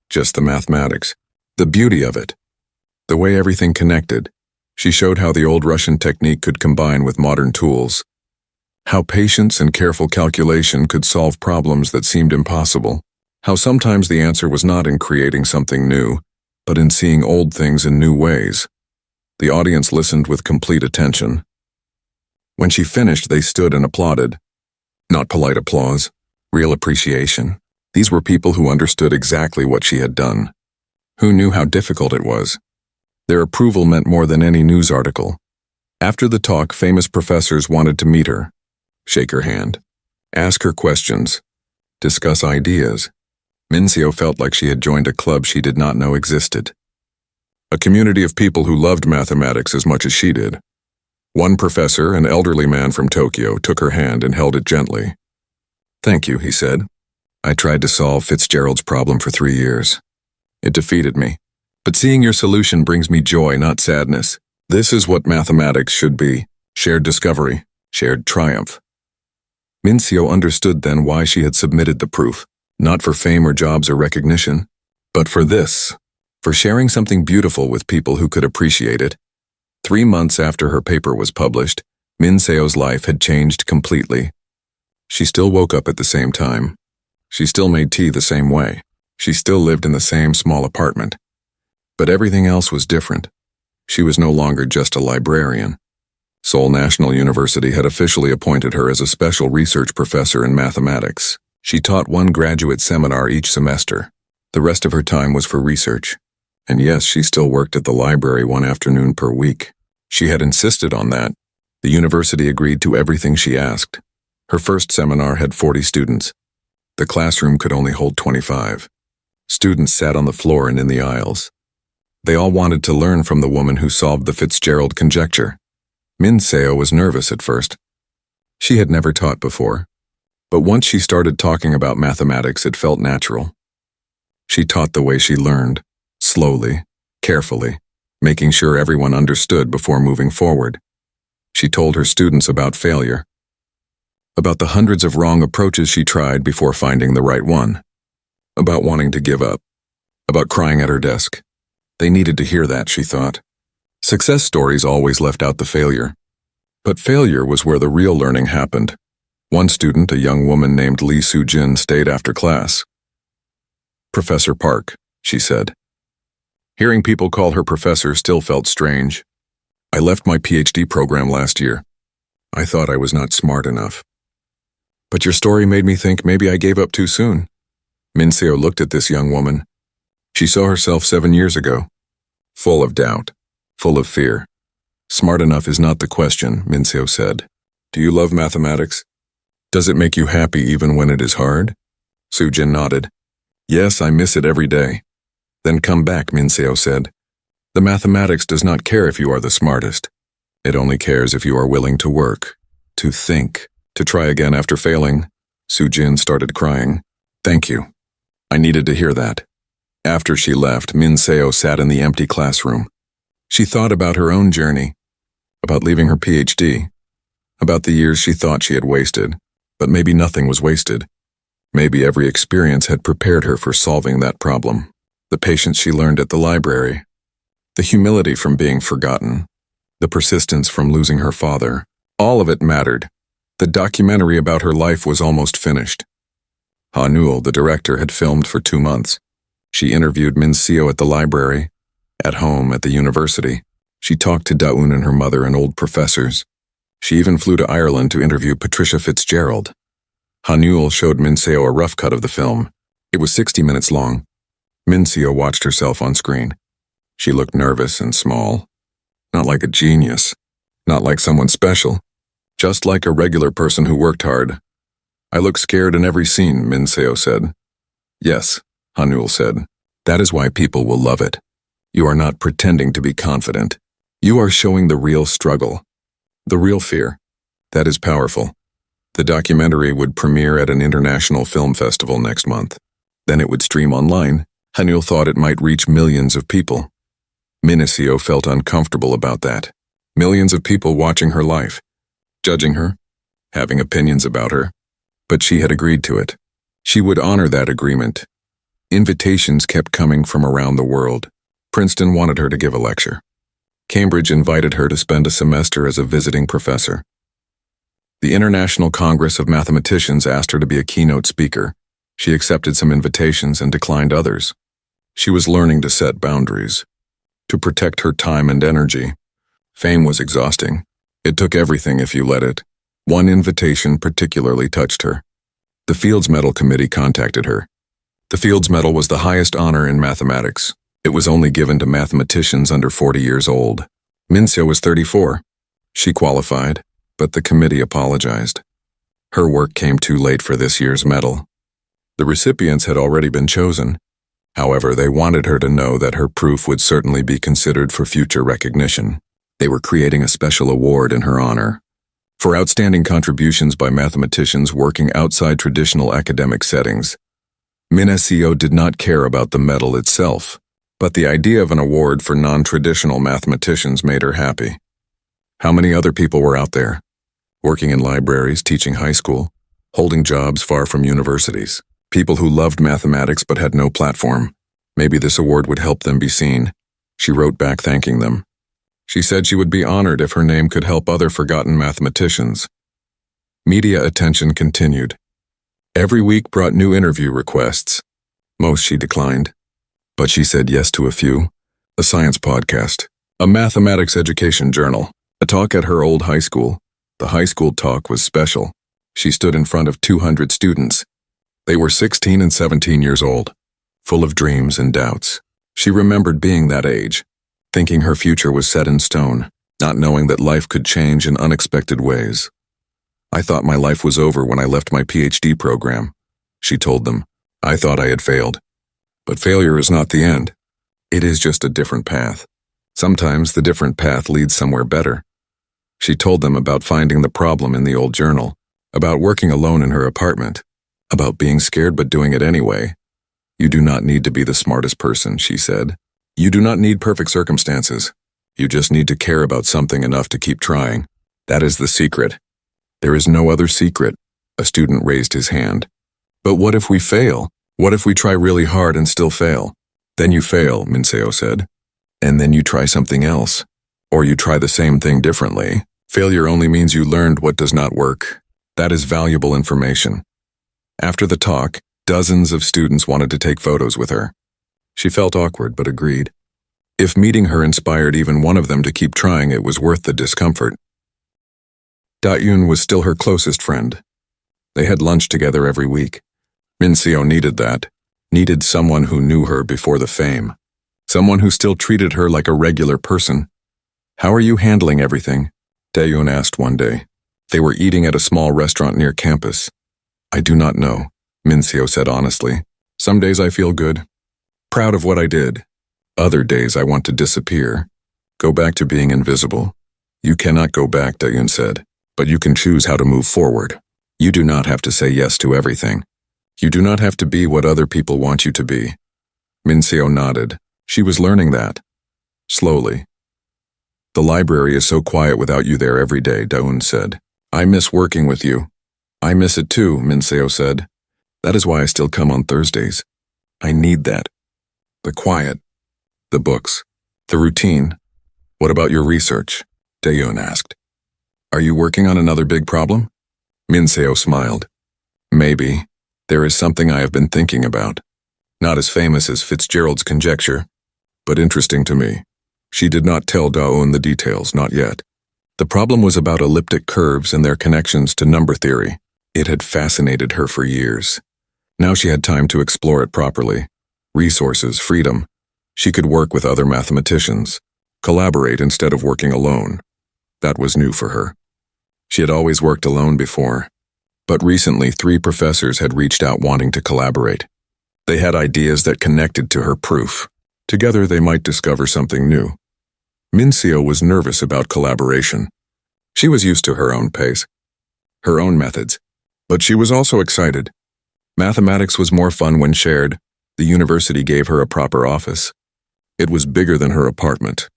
Just the mathematics. The beauty of it. The way everything connected. She showed how the old Russian technique could combine with modern tools. How patience and careful calculation could solve problems that seemed impossible. How sometimes the answer was not in creating something new, but in seeing old things in new ways. The audience listened with complete attention. When she finished, they stood and applauded. Not polite applause, real appreciation. These were people who understood exactly what she had done, who knew how difficult it was. Their approval meant more than any news article. After the talk, famous professors wanted to meet her, shake her hand, ask her questions, discuss ideas. Minseo felt like she had joined a club she did not know existed. A community of people who loved mathematics as much as she did. One professor, an elderly man from Tokyo, took her hand and held it gently. "Thank you," he said. "I tried to solve Fitzgerald's problem for 3 years. It defeated me. But seeing your solution brings me joy, not sadness. This is what mathematics should be. Shared discovery, shared triumph." Minseo understood then why she had submitted the proof, not for fame or jobs or recognition, but for this, for sharing something beautiful with people who could appreciate it. 3 months after her paper was published, Minseo's life had changed completely. She still woke up at the same time. She still made tea the same way. She still lived in the same small apartment. But everything else was different. She was no longer just a librarian. Seoul National University had officially appointed her as a special research professor in mathematics. She taught one graduate seminar each semester. The rest of her time was for research. And yes, she still worked at the library 1 afternoon per week. She had insisted on that. The university agreed to everything she asked. Her first seminar had 40 students. The classroom could only hold 25. Students sat on the floor and in the aisles. They all wanted to learn from the woman who solved the Fitzgerald conjecture. Minseo was nervous at first. She had never taught before. But once she started talking about mathematics, it felt natural. She taught the way she learned, slowly, carefully, making sure everyone understood before moving forward. She told her students about failure, about the hundreds of wrong approaches she tried before finding the right one, about wanting to give up, about crying at her desk. They needed to hear that, she thought. Success stories always left out the failure. But failure was where the real learning happened. One student, a young woman named Lee Soo-jin, stayed after class. "Professor Park," she said. Hearing people call her professor still felt strange. "I left my PhD program last year. I thought I was not smart enough. But your story made me think maybe I gave up too soon." Minseo looked at this young woman. She saw herself 7 years ago, full of doubt, full of fear. "Smart enough is not the question," Minseo said. "Do you love mathematics? Does it make you happy even when it is hard?" Soo-jin nodded. "Yes, I miss it every day." "Then come back," Minseo said. "The mathematics does not care if you are the smartest. It only cares if you are willing to work, to think, to try again after failing." Soo-jin started crying. "Thank you. I needed to hear that." After she left, Minseo sat in the empty classroom. She thought about her own journey, about leaving her PhD, about the years she thought she had wasted, but maybe nothing was wasted. Maybe every experience had prepared her for solving that problem. The patience she learned at the library, the humility from being forgotten, the persistence from losing her father, all of it mattered. The documentary about her life was almost finished. Ha-Newell, the director, had filmed for 2 months. She interviewed Min Seo at the library, at home, at the university. She talked to Daun and her mother and old professors. She even flew to Ireland to interview Patricia Fitzgerald. Ha-Newell showed Min Seo a rough cut of the film. It was 60 minutes long. Min Seo watched herself on screen. She looked nervous and small. Not like a genius. Not like someone special. Just like a regular person who worked hard. I look scared in every scene, Min Seo said. Yes, Ha-Newell said. That is why people will love it. You are not pretending to be confident. You are showing the real struggle. The real fear. That is powerful. The documentary would premiere at an international film festival next month. Then it would stream online. Ha-Newell thought it might reach millions of people. Min Seo felt uncomfortable about that. Millions of people watching her life, judging her, having opinions about her. But she had agreed to it. She would honor that agreement. Invitations kept coming from around the world. Princeton wanted her to give a lecture. Cambridge invited her to spend a semester as a visiting professor. The International Congress of Mathematicians asked her to be a keynote speaker. She accepted some invitations and declined others. She was learning to set boundaries, to protect her time and energy. Fame was exhausting. It took everything if you let it. One invitation particularly touched her. The Fields Medal Committee contacted her. The Fields Medal was the highest honor in mathematics. It was only given to mathematicians under 40 years old. Min Seo was 34. She qualified, but the committee apologized. Her work came too late for this year's medal. The recipients had already been chosen. However, they wanted her to know that her proof would certainly be considered for future recognition. They were creating a special award in her honor. For outstanding contributions by mathematicians working outside traditional academic settings. Min Seo did not care about the medal itself, but the idea of an award for non-traditional mathematicians made her happy. How many other people were out there, working in libraries, teaching high school, holding jobs far from universities, people who loved mathematics but had no platform? Maybe this award would help them be seen. She wrote back thanking them. She said she would be honored if her name could help other forgotten mathematicians. Media attention continued. Every week brought new interview requests. Most she declined. But she said yes to a few. A science podcast, a mathematics education journal, a talk at her old high school. The high school talk was special. She stood in front of 200 students. They were 16 and 17 years old, full of dreams and doubts. She remembered being that age, thinking her future was set in stone, not knowing that life could change in unexpected ways. I thought my life was over when I left my PhD program, she told them. I thought I had failed. But failure is not the end. It is just a different path. Sometimes the different path leads somewhere better. She told them about finding the problem in the old journal, about working alone in her apartment, about being scared but doing it anyway. You do not need to be the smartest person, she said. You do not need perfect circumstances. You just need to care about something enough to keep trying. That is the secret. There is no other secret. A student raised his hand. But what if we fail? What if we try really hard and still fail? Then you fail, Min Seo said. And then you try something else. Or you try the same thing differently. Failure only means you learned what does not work. That is valuable information. After the talk, dozens of students wanted to take photos with her. She felt awkward but agreed. If meeting her inspired even one of them to keep trying, it was worth the discomfort. Da-Yoon was still her closest friend. They had lunch together every week. Min Seo needed that, needed someone who knew her before the fame, someone who still treated her like a regular person. How are you handling everything? Da-Yoon asked one day. They were eating at a small restaurant near campus. I do not know, Min Seo said honestly. Some days I feel good, proud of what I did. Other days I want to disappear, go back to being invisible. You cannot go back, Da-Yoon said, but you can choose how to move forward. You do not have to say yes to everything. You do not have to be what other people want you to be. Min Seo nodded. She was learning that. Slowly. The library is so quiet without you there every day, Da-Yoon said. I miss working with you. I miss it too, Min Seo said. That is why I still come on Thursdays. I need that. The quiet. The books. The routine. What about your research? Da-Yoon asked. Are you working on another big problem? Minseo smiled. Maybe. There is something I have been thinking about. Not as famous as Fitzgerald's conjecture, but interesting to me. She did not tell Daoun the details, not yet. The problem was about elliptic curves and their connections to number theory. It had fascinated her for years. Now she had time to explore it properly. Resources, freedom. She could work with other mathematicians, collaborate instead of working alone. That was new for her. She had always worked alone before, but recently 3 professors had reached out wanting to collaborate. They had ideas that connected to her proof. Together they might discover something new. Minseo was nervous about collaboration. She was used to her own pace, her own methods, but she was also excited. Mathematics was more fun when shared. The university gave her a proper office. It was bigger than her apartment.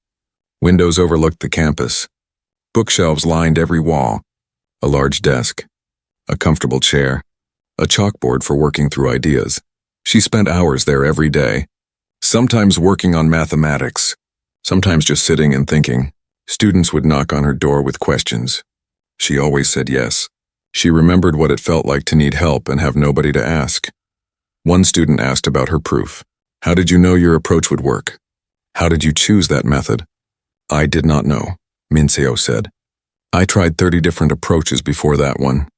Windows overlooked the campus. Bookshelves lined every wall. A large desk. A comfortable chair. A chalkboard for working through ideas. She spent hours there every day, sometimes working on mathematics, sometimes just sitting and thinking. Students would knock on her door with questions. She always said yes. She remembered what it felt like to need help and have nobody to ask. One student asked about her proof. How did you know your approach would work? How did you choose that method? I did not know, Minseo said. I tried 30 different approaches before that one.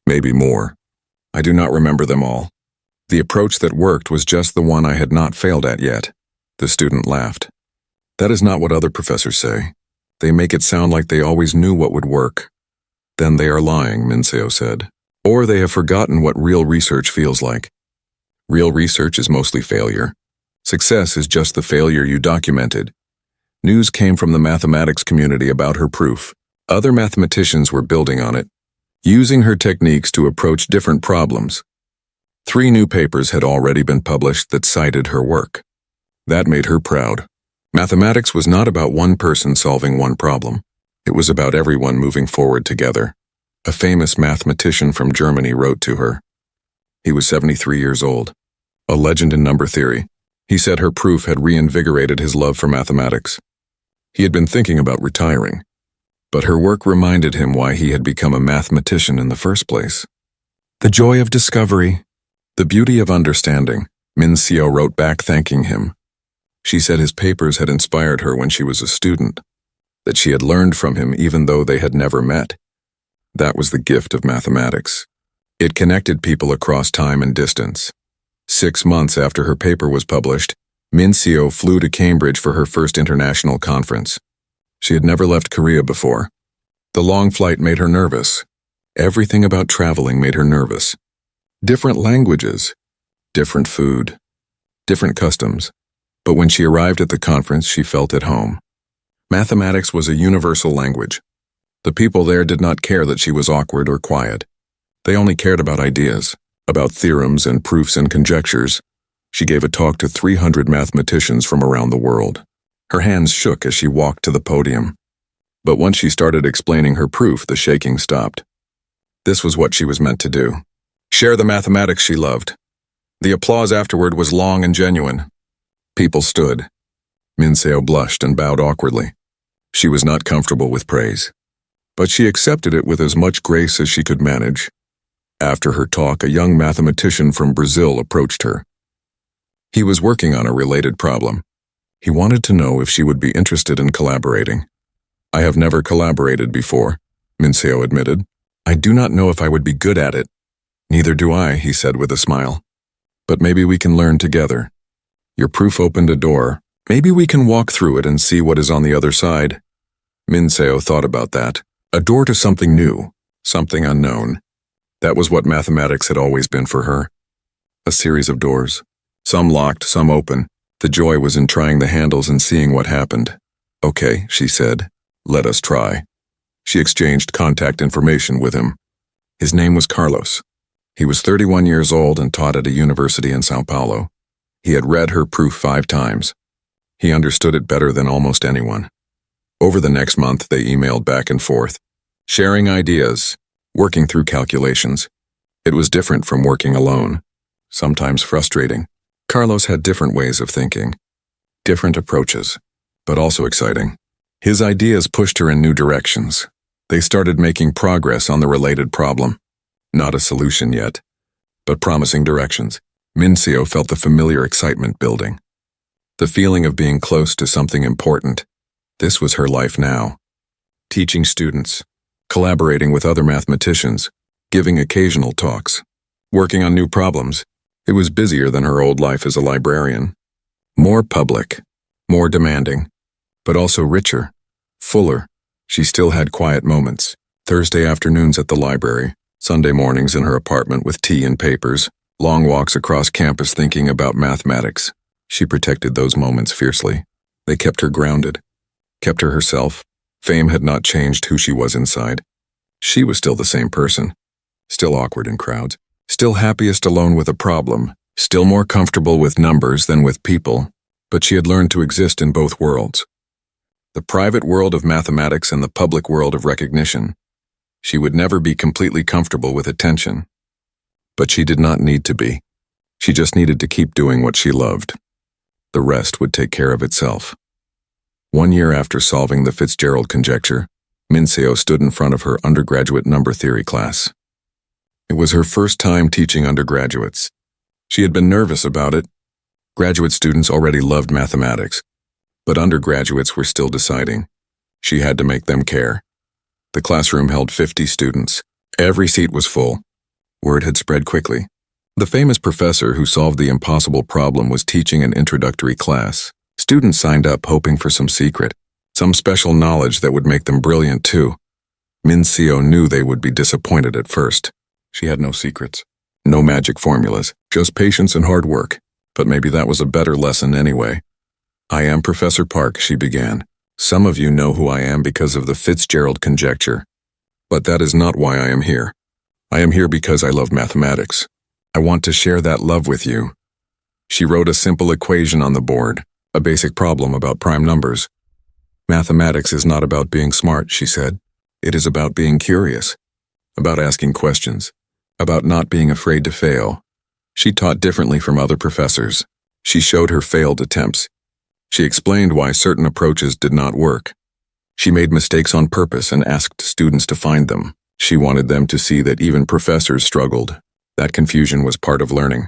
Maybe more. I do not remember them all. The approach that worked was just the one I had not failed at yet. The student laughed. That is not what other professors say. They make it sound like they always knew what would work. Then they are lying, Minseo said. Or they have forgotten what real research feels like. Real research is mostly failure. Success is just the failure you documented. News came from the mathematics community about her proof. Other mathematicians were building on it, using her techniques to approach different problems. 3 new papers had already been published that cited her work. That made her proud. Mathematics was not about one person solving one problem. It was about everyone moving forward together. A famous mathematician from Germany wrote to her. He was 73 years old, a legend in number theory. He said her proof had reinvigorated his love for mathematics. He had been thinking about retiring, but her work reminded him why he had become a mathematician in the first place. The joy of discovery. The beauty of understanding, Minseo wrote back thanking him. She said his papers had inspired her when she was a student, that she had learned from him even though they had never met. That was the gift of mathematics. It connected people across time and distance. 6 months after her paper was published, Minseo flew to Cambridge for her first international conference. She had never left Korea before. The long flight made her nervous. Everything about traveling made her nervous. Different languages, different food, different customs. But when she arrived at the conference, she felt at home. Mathematics was a universal language. The people there did not care that she was awkward or quiet. They only cared about ideas, about theorems and proofs and conjectures. She gave a talk to 300 mathematicians from around the world. Her hands shook as she walked to the podium. But once she started explaining her proof, the shaking stopped. This was what she was meant to do. Share the mathematics she loved. The applause afterward was long and genuine. People stood. Minseo blushed and bowed awkwardly. She was not comfortable with praise, but she accepted it with as much grace as she could manage. After her talk, a young mathematician from Brazil approached her. He was working on a related problem. He wanted to know if she would be interested in collaborating. I have never collaborated before, Minseo admitted. I do not know if I would be good at it. Neither do I, he said with a smile. But maybe we can learn together. Your proof opened a door. Maybe we can walk through it and see what is on the other side. Minseo thought about that. A door to something new, something unknown. That was what mathematics had always been for her. A series of doors. Some locked, some open. The joy was in trying the handles and seeing what happened. Okay, she said. Let us try. She exchanged contact information with him. His name was Carlos. He was 31 years old and taught at a university in Sao Paulo. He had read her proof 5 times. He understood it better than almost anyone. Over the next month, they emailed back and forth, sharing ideas, working through calculations. It was different from working alone, sometimes frustrating. Carlos had different ways of thinking, different approaches, but also exciting. His ideas pushed her in new directions. They started making progress on the related problem. Not a solution yet, but promising directions. Mincio felt the familiar excitement building. The feeling of being close to something important. This was her life now. Teaching students, collaborating with other mathematicians, giving occasional talks, working on new problems. It was busier than her old life as a librarian. More public, more demanding, but also richer, fuller. She still had quiet moments. Thursday afternoons at the library, Sunday mornings in her apartment with tea and papers, long walks across campus thinking about mathematics. She protected those moments fiercely. They kept her grounded, kept her herself. Fame had not changed who she was inside. She was still the same person, still awkward in crowds, still happiest alone with a problem, still more comfortable with numbers than with people, but she had learned to exist in both worlds. The private world of mathematics and the public world of recognition. She would never be completely comfortable with attention. But she did not need to be. She just needed to keep doing what she loved. The rest would take care of itself. 1 year after solving the Fitzgerald conjecture, Mincio stood in front of her undergraduate number theory class. It was her first time teaching undergraduates. She had been nervous about it. Graduate students already loved mathematics, but undergraduates were still deciding. She had to make them care. The classroom held 50 students. Every seat was full. Word had spread quickly. The famous professor who solved the impossible problem was teaching an introductory class. Students signed up hoping for some secret, some special knowledge that would make them brilliant too. Mincio knew they would be disappointed at first. She had no secrets, no magic formulas, just patience and hard work. But maybe that was a better lesson anyway. "I am Professor Park," she began. "Some of you know who I am because of the Fitzgerald conjecture. But that is not why I am here. I am here because I love mathematics. I want to share that love with you." She wrote a simple equation on the board, a basic problem about prime numbers. "Mathematics is not about being smart," she said. "It is about being curious, about asking questions, about not being afraid to fail." She taught differently from other professors. She showed her failed attempts. She explained why certain approaches did not work. She made mistakes on purpose and asked students to find them. She wanted them to see that even professors struggled. That confusion was part of learning.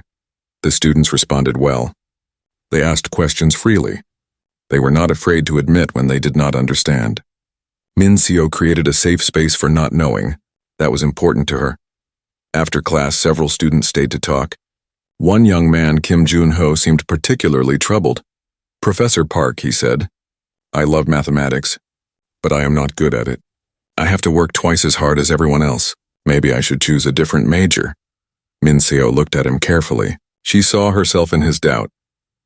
The students responded well. They asked questions freely. They were not afraid to admit when they did not understand. Mincio created a safe space for not knowing. That was important to her. After class, several students stayed to talk. One young man, Kim Jun-ho, seemed particularly troubled. "Professor Park," he said, "I love mathematics, but I am not good at it. I have to work twice as hard as everyone else. Maybe I should choose a different major." Mincio looked at him carefully. She saw herself in his doubt.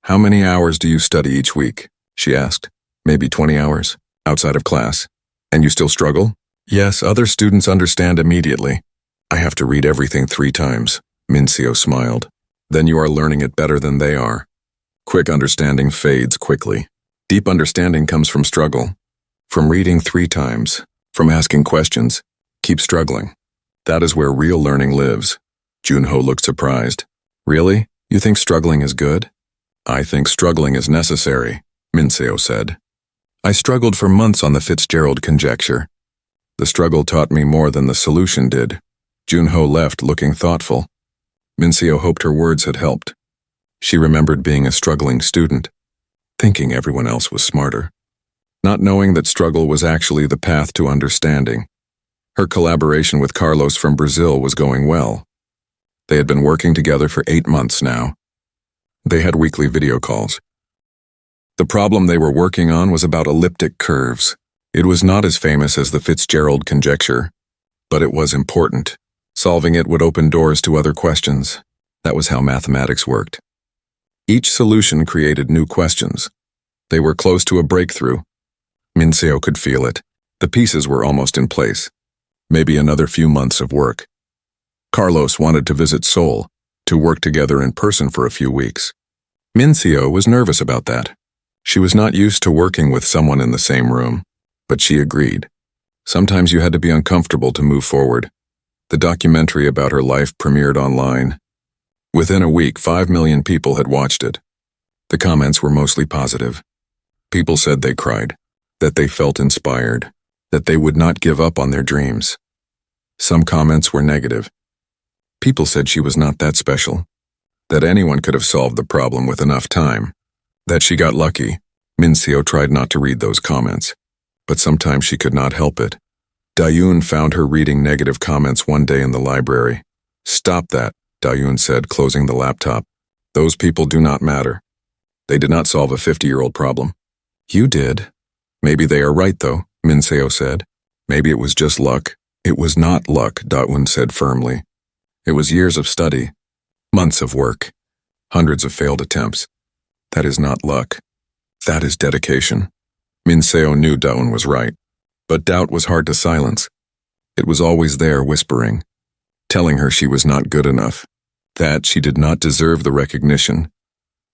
"How many hours do you study each week?" she asked. "Maybe 20 hours, outside of class. And you still struggle?" "Yes, other students understand immediately. I have to read everything 3 times. Mincio smiled. "Then you are learning it better than they are." Quick understanding fades quickly. Deep understanding comes from struggle. From reading 3 times. From asking questions. Keep struggling. That is where real learning lives. Junho looked surprised. "Really? You think struggling is good?" "I think struggling is necessary," Mincio said. "I struggled for months on the Fitzgerald conjecture. The struggle taught me more than the solution did." Junho left looking thoughtful. Mincio hoped her words had helped. She remembered being a struggling student, thinking everyone else was smarter, not knowing that struggle was actually the path to understanding. Her collaboration with Carlos from Brazil was going well. They had been working together for 8 months now. They had weekly video calls. The problem they were working on was about elliptic curves. It was not as famous as the Fitzgerald conjecture, but it was important. Solving it would open doors to other questions. That was how mathematics worked. Each solution created new questions. They were close to a breakthrough. Mincio could feel it. The pieces were almost in place. Maybe another few months of work. Carlos wanted to visit Seoul, to work together in person for a few weeks. Mincio was nervous about that. She was not used to working with someone in the same room, but she agreed. Sometimes you had to be uncomfortable to move forward. The documentary about her life premiered online. Within a week, 5 million people had watched it. The comments were mostly positive. People said they cried, that they felt inspired, that they would not give up on their dreams. Some comments were negative. People said she was not that special, that anyone could have solved the problem with enough time, that she got lucky. Min-seo tried not to read those comments, but sometimes she could not help it. Da-yoon found her reading negative comments one day in the library. "Stop that," Da-yoon said, closing the laptop. "Those people do not matter. They did not solve a 50-year-old problem." "You did." "Maybe they are right, though," Min-seo said. "Maybe it was just luck." "It was not luck," Da-yoon said firmly. "It was years of study, months of work, hundreds of failed attempts. That is not luck. That is dedication." Min-seo knew Da-yoon was right, but doubt was hard to silence. It was always there, whispering, telling her she was not good enough, that she did not deserve the recognition.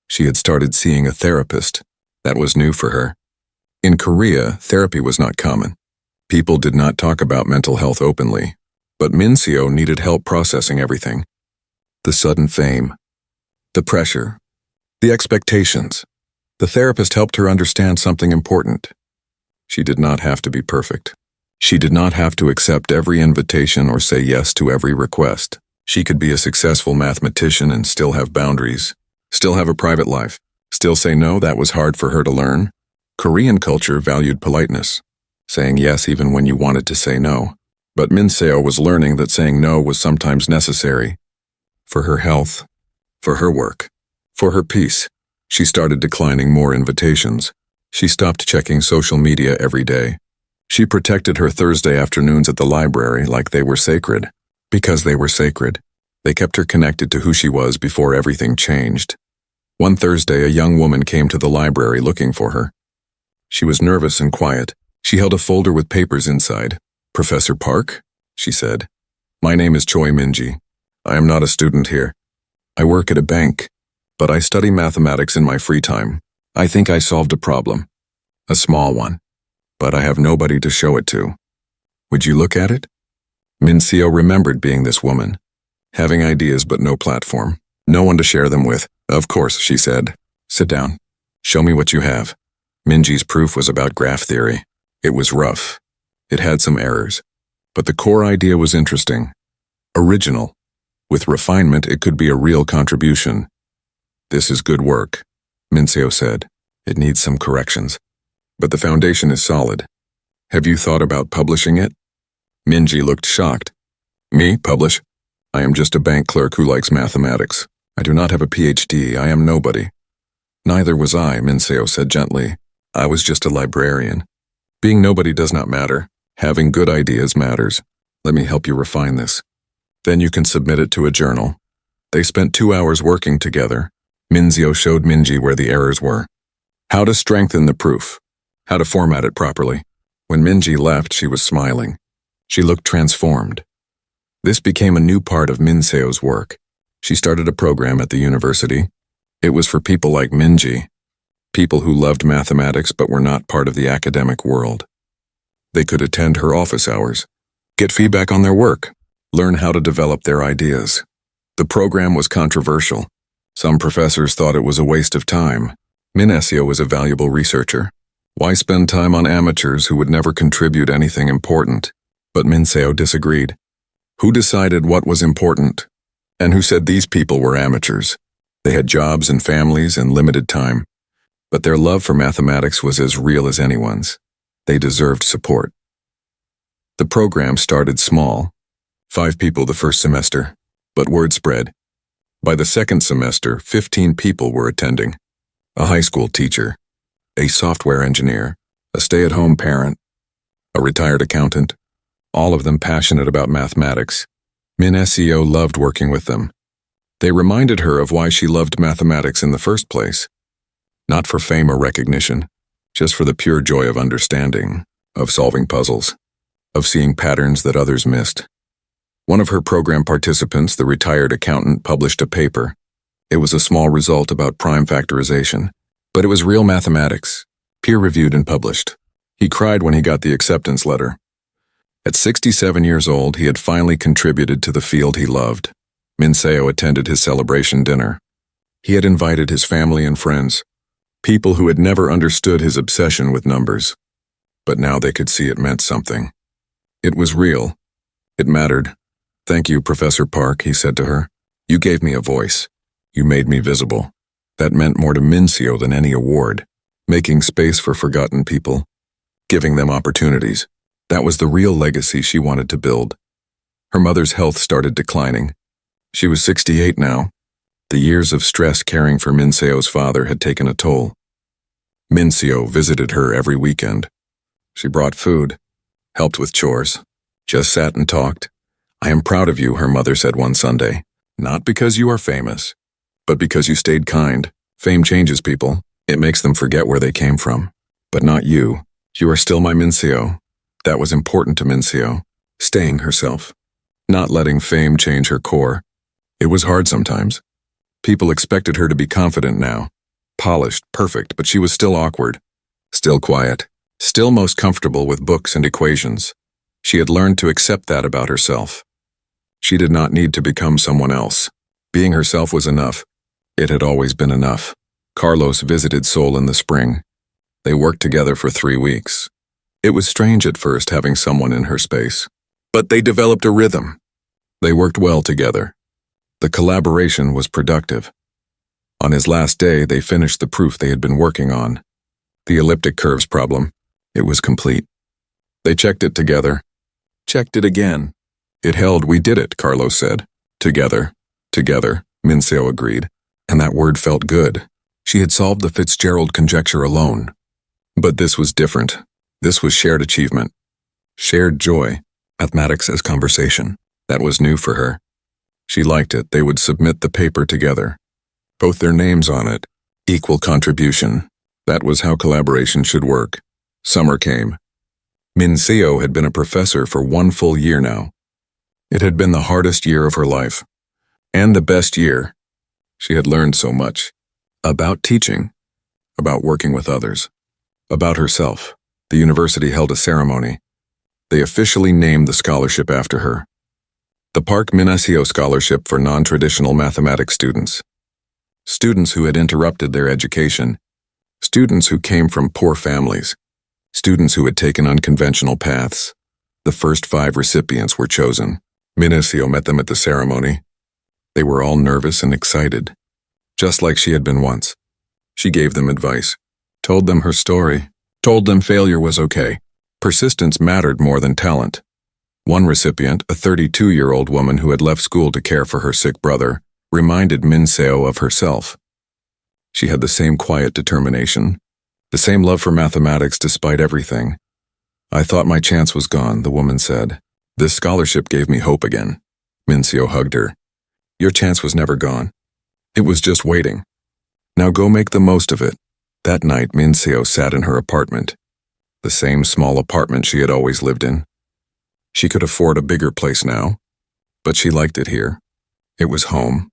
She had started seeing a therapist. That was new for her. In Korea, therapy was not common. People did not talk about mental health openly, but Min-seo needed help processing everything. The sudden fame, the pressure, the expectations. The therapist helped her understand something important. She did not have to be perfect. She did not have to accept every invitation or say yes to every request. She could be a successful mathematician and still have boundaries, still have a private life, still say no. That was hard for her to learn. Korean culture valued politeness, saying yes even when you wanted to say no. But Min-seo was learning that saying no was sometimes necessary. For her health, for her work, for her peace. She started declining more invitations. She stopped checking social media every day. She protected her Thursday afternoons at the library like they were sacred. Because they were sacred, they kept her connected to who she was before everything changed. One Thursday, a young woman came to the library looking for her. She was nervous and quiet. She held a folder with papers inside. "Professor Park?" she said. "My name is Choi Minji. I am not a student here. I work at a bank, but I study mathematics in my free time. I think I solved a problem. A small one. But I have nobody to show it to. Would you look at it?" Min-seo remembered being this woman, having ideas but no platform, no one to share them with. "Of course," she said. "Sit down. Show me what you have." Minji's proof was about graph theory. It was rough. It had some errors. But the core idea was interesting. Original. With refinement, it could be a real contribution. "This is good work," Min-seo said. "It needs some corrections. But the foundation is solid. Have you thought about publishing it?" Minji looked shocked. "Me, publish? I am just a bank clerk who likes mathematics. I do not have a PhD. I am nobody." "Neither was I," Min-seo said gently. "I was just a librarian. Being nobody does not matter. Having good ideas matters. Let me help you refine this. Then you can submit it to a journal." They spent 2 hours working together. Min-seo showed Minji where the errors were, how to strengthen the proof, how to format it properly. When Minji left, she was smiling. She looked transformed. This became a new part of Min-seo's work. She started a program at the university. It was for people like Minji, people who loved mathematics but were not part of the academic world. They could attend her office hours, get feedback on their work, learn how to develop their ideas. The program was controversial. Some professors thought it was a waste of time. Min-seo was a valuable researcher. Why spend time on amateurs who would never contribute anything important? But Min-seo disagreed. Who decided what was important? And who said these people were amateurs? They had jobs and families and limited time. But their love for mathematics was as real as anyone's. They deserved support. The program started small. 5 people the first semester. But word spread. By the second semester, 15 people were attending. A high school teacher, a software engineer, a stay-at-home parent, a retired accountant, all of them passionate about mathematics. Min-seo loved working with them. They reminded her of why she loved mathematics in the first place. Not for fame or recognition, just for the pure joy of understanding, of solving puzzles, of seeing patterns that others missed. One of her program participants, the retired accountant, published a paper. It was a small result about prime factorization, but it was real mathematics, peer-reviewed and published. He cried when he got the acceptance letter. At 67 years old, he had finally contributed to the field he loved. Min-seo attended his celebration dinner. He had invited his family and friends, people who had never understood his obsession with numbers. But now they could see it meant something. It was real. It mattered. "Thank you, Professor Park," he said to her. "You gave me a voice. You made me visible." That meant more to Mincio than any award. Making space for forgotten people. Giving them opportunities. That was the real legacy she wanted to build. Her mother's health started declining. She was 68 now. The years of stress caring for Mincio's father had taken a toll. Mincio visited her every weekend. She brought food, helped with chores, just sat and talked. "I am proud of you," her mother said one Sunday. "Not because you are famous, but because you stayed kind. Fame changes people. It makes them forget where they came from. But not you. You are still my Mincio." That was important to Mincio. Staying herself. Not letting fame change her core. It was hard sometimes. People expected her to be confident now. Polished, perfect, but she was still awkward. Still quiet. Still most comfortable with books and equations. She had learned to accept that about herself. She did not need to become someone else. Being herself was enough. It had always been enough. Carlos visited Seoul in the spring. They worked together for 3 weeks. It was strange at first having someone in her space. But they developed a rhythm. They worked well together. The collaboration was productive. On his last day, they finished the proof they had been working on. The elliptic curves problem. It was complete. They checked it together. Checked it again. It held. "We did it," Carlos said. "Together. Together," Mincio agreed. And that word felt good. She had solved the Fitzgerald conjecture alone. But this was different. This was shared achievement. Shared joy. Mathematics as conversation. That was new for her. She liked it. They would submit the paper together. Both their names on it. Equal contribution. That was how collaboration should work. Summer came. Mincio had been a professor for 1 full year now. It had been the hardest year of her life. And the best year. She had learned so much. About teaching. About working with others. About herself. The university held a ceremony. They officially named the scholarship after her. The Park Mincio Scholarship for Non-Traditional Mathematics Students. Students who had interrupted their education. Students who came from poor families. Students who had taken unconventional paths. The first 5 recipients were chosen. Mincio met them at the ceremony. They were all nervous and excited. Just like she had been once. She gave them advice. Told them her story. Told them failure was okay. Persistence mattered more than talent. One recipient, a 32-year-old woman who had left school to care for her sick brother, reminded Mincio of herself. She had the same quiet determination, the same love for mathematics despite everything. "I thought my chance was gone," the woman said. "This scholarship gave me hope again." Mincio hugged her. "Your chance was never gone. It was just waiting. Now go make the most of it." That night, Mincio sat in her apartment. The same small apartment she had always lived in. She could afford a bigger place now, but she liked it here. It was home.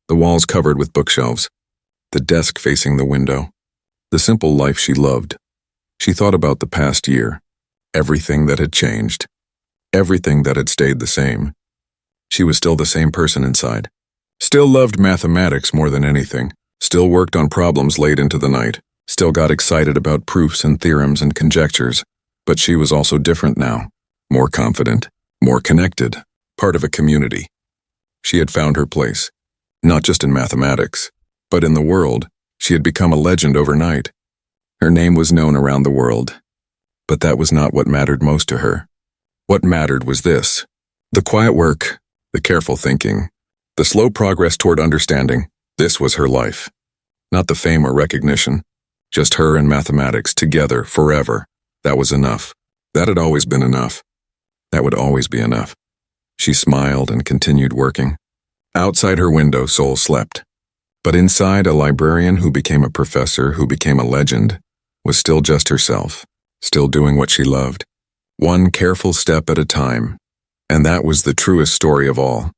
The walls covered with bookshelves. The desk facing the window. The simple life she loved. She thought about the past year. Everything that had changed. Everything that had stayed the same. She was still the same person inside. Still loved mathematics more than anything. Still worked on problems late into the night. Still got excited about proofs and theorems and conjectures. But she was also different now. More confident. More connected. Part of a community. She had found her place. Not just in mathematics, but in the world. She had become a legend overnight. Her name was known around the world. But that was not what mattered most to her. What mattered was this. The quiet work. The careful thinking. The slow progress toward understanding. This was her life. Not the fame or recognition. Just her and mathematics together forever. That was enough. That had always been enough. That would always be enough. She smiled and continued working. Outside her window, Seoul slept. But inside, a librarian who became a professor, who became a legend, was still just herself, still doing what she loved. One careful step at a time. And that was the truest story of all.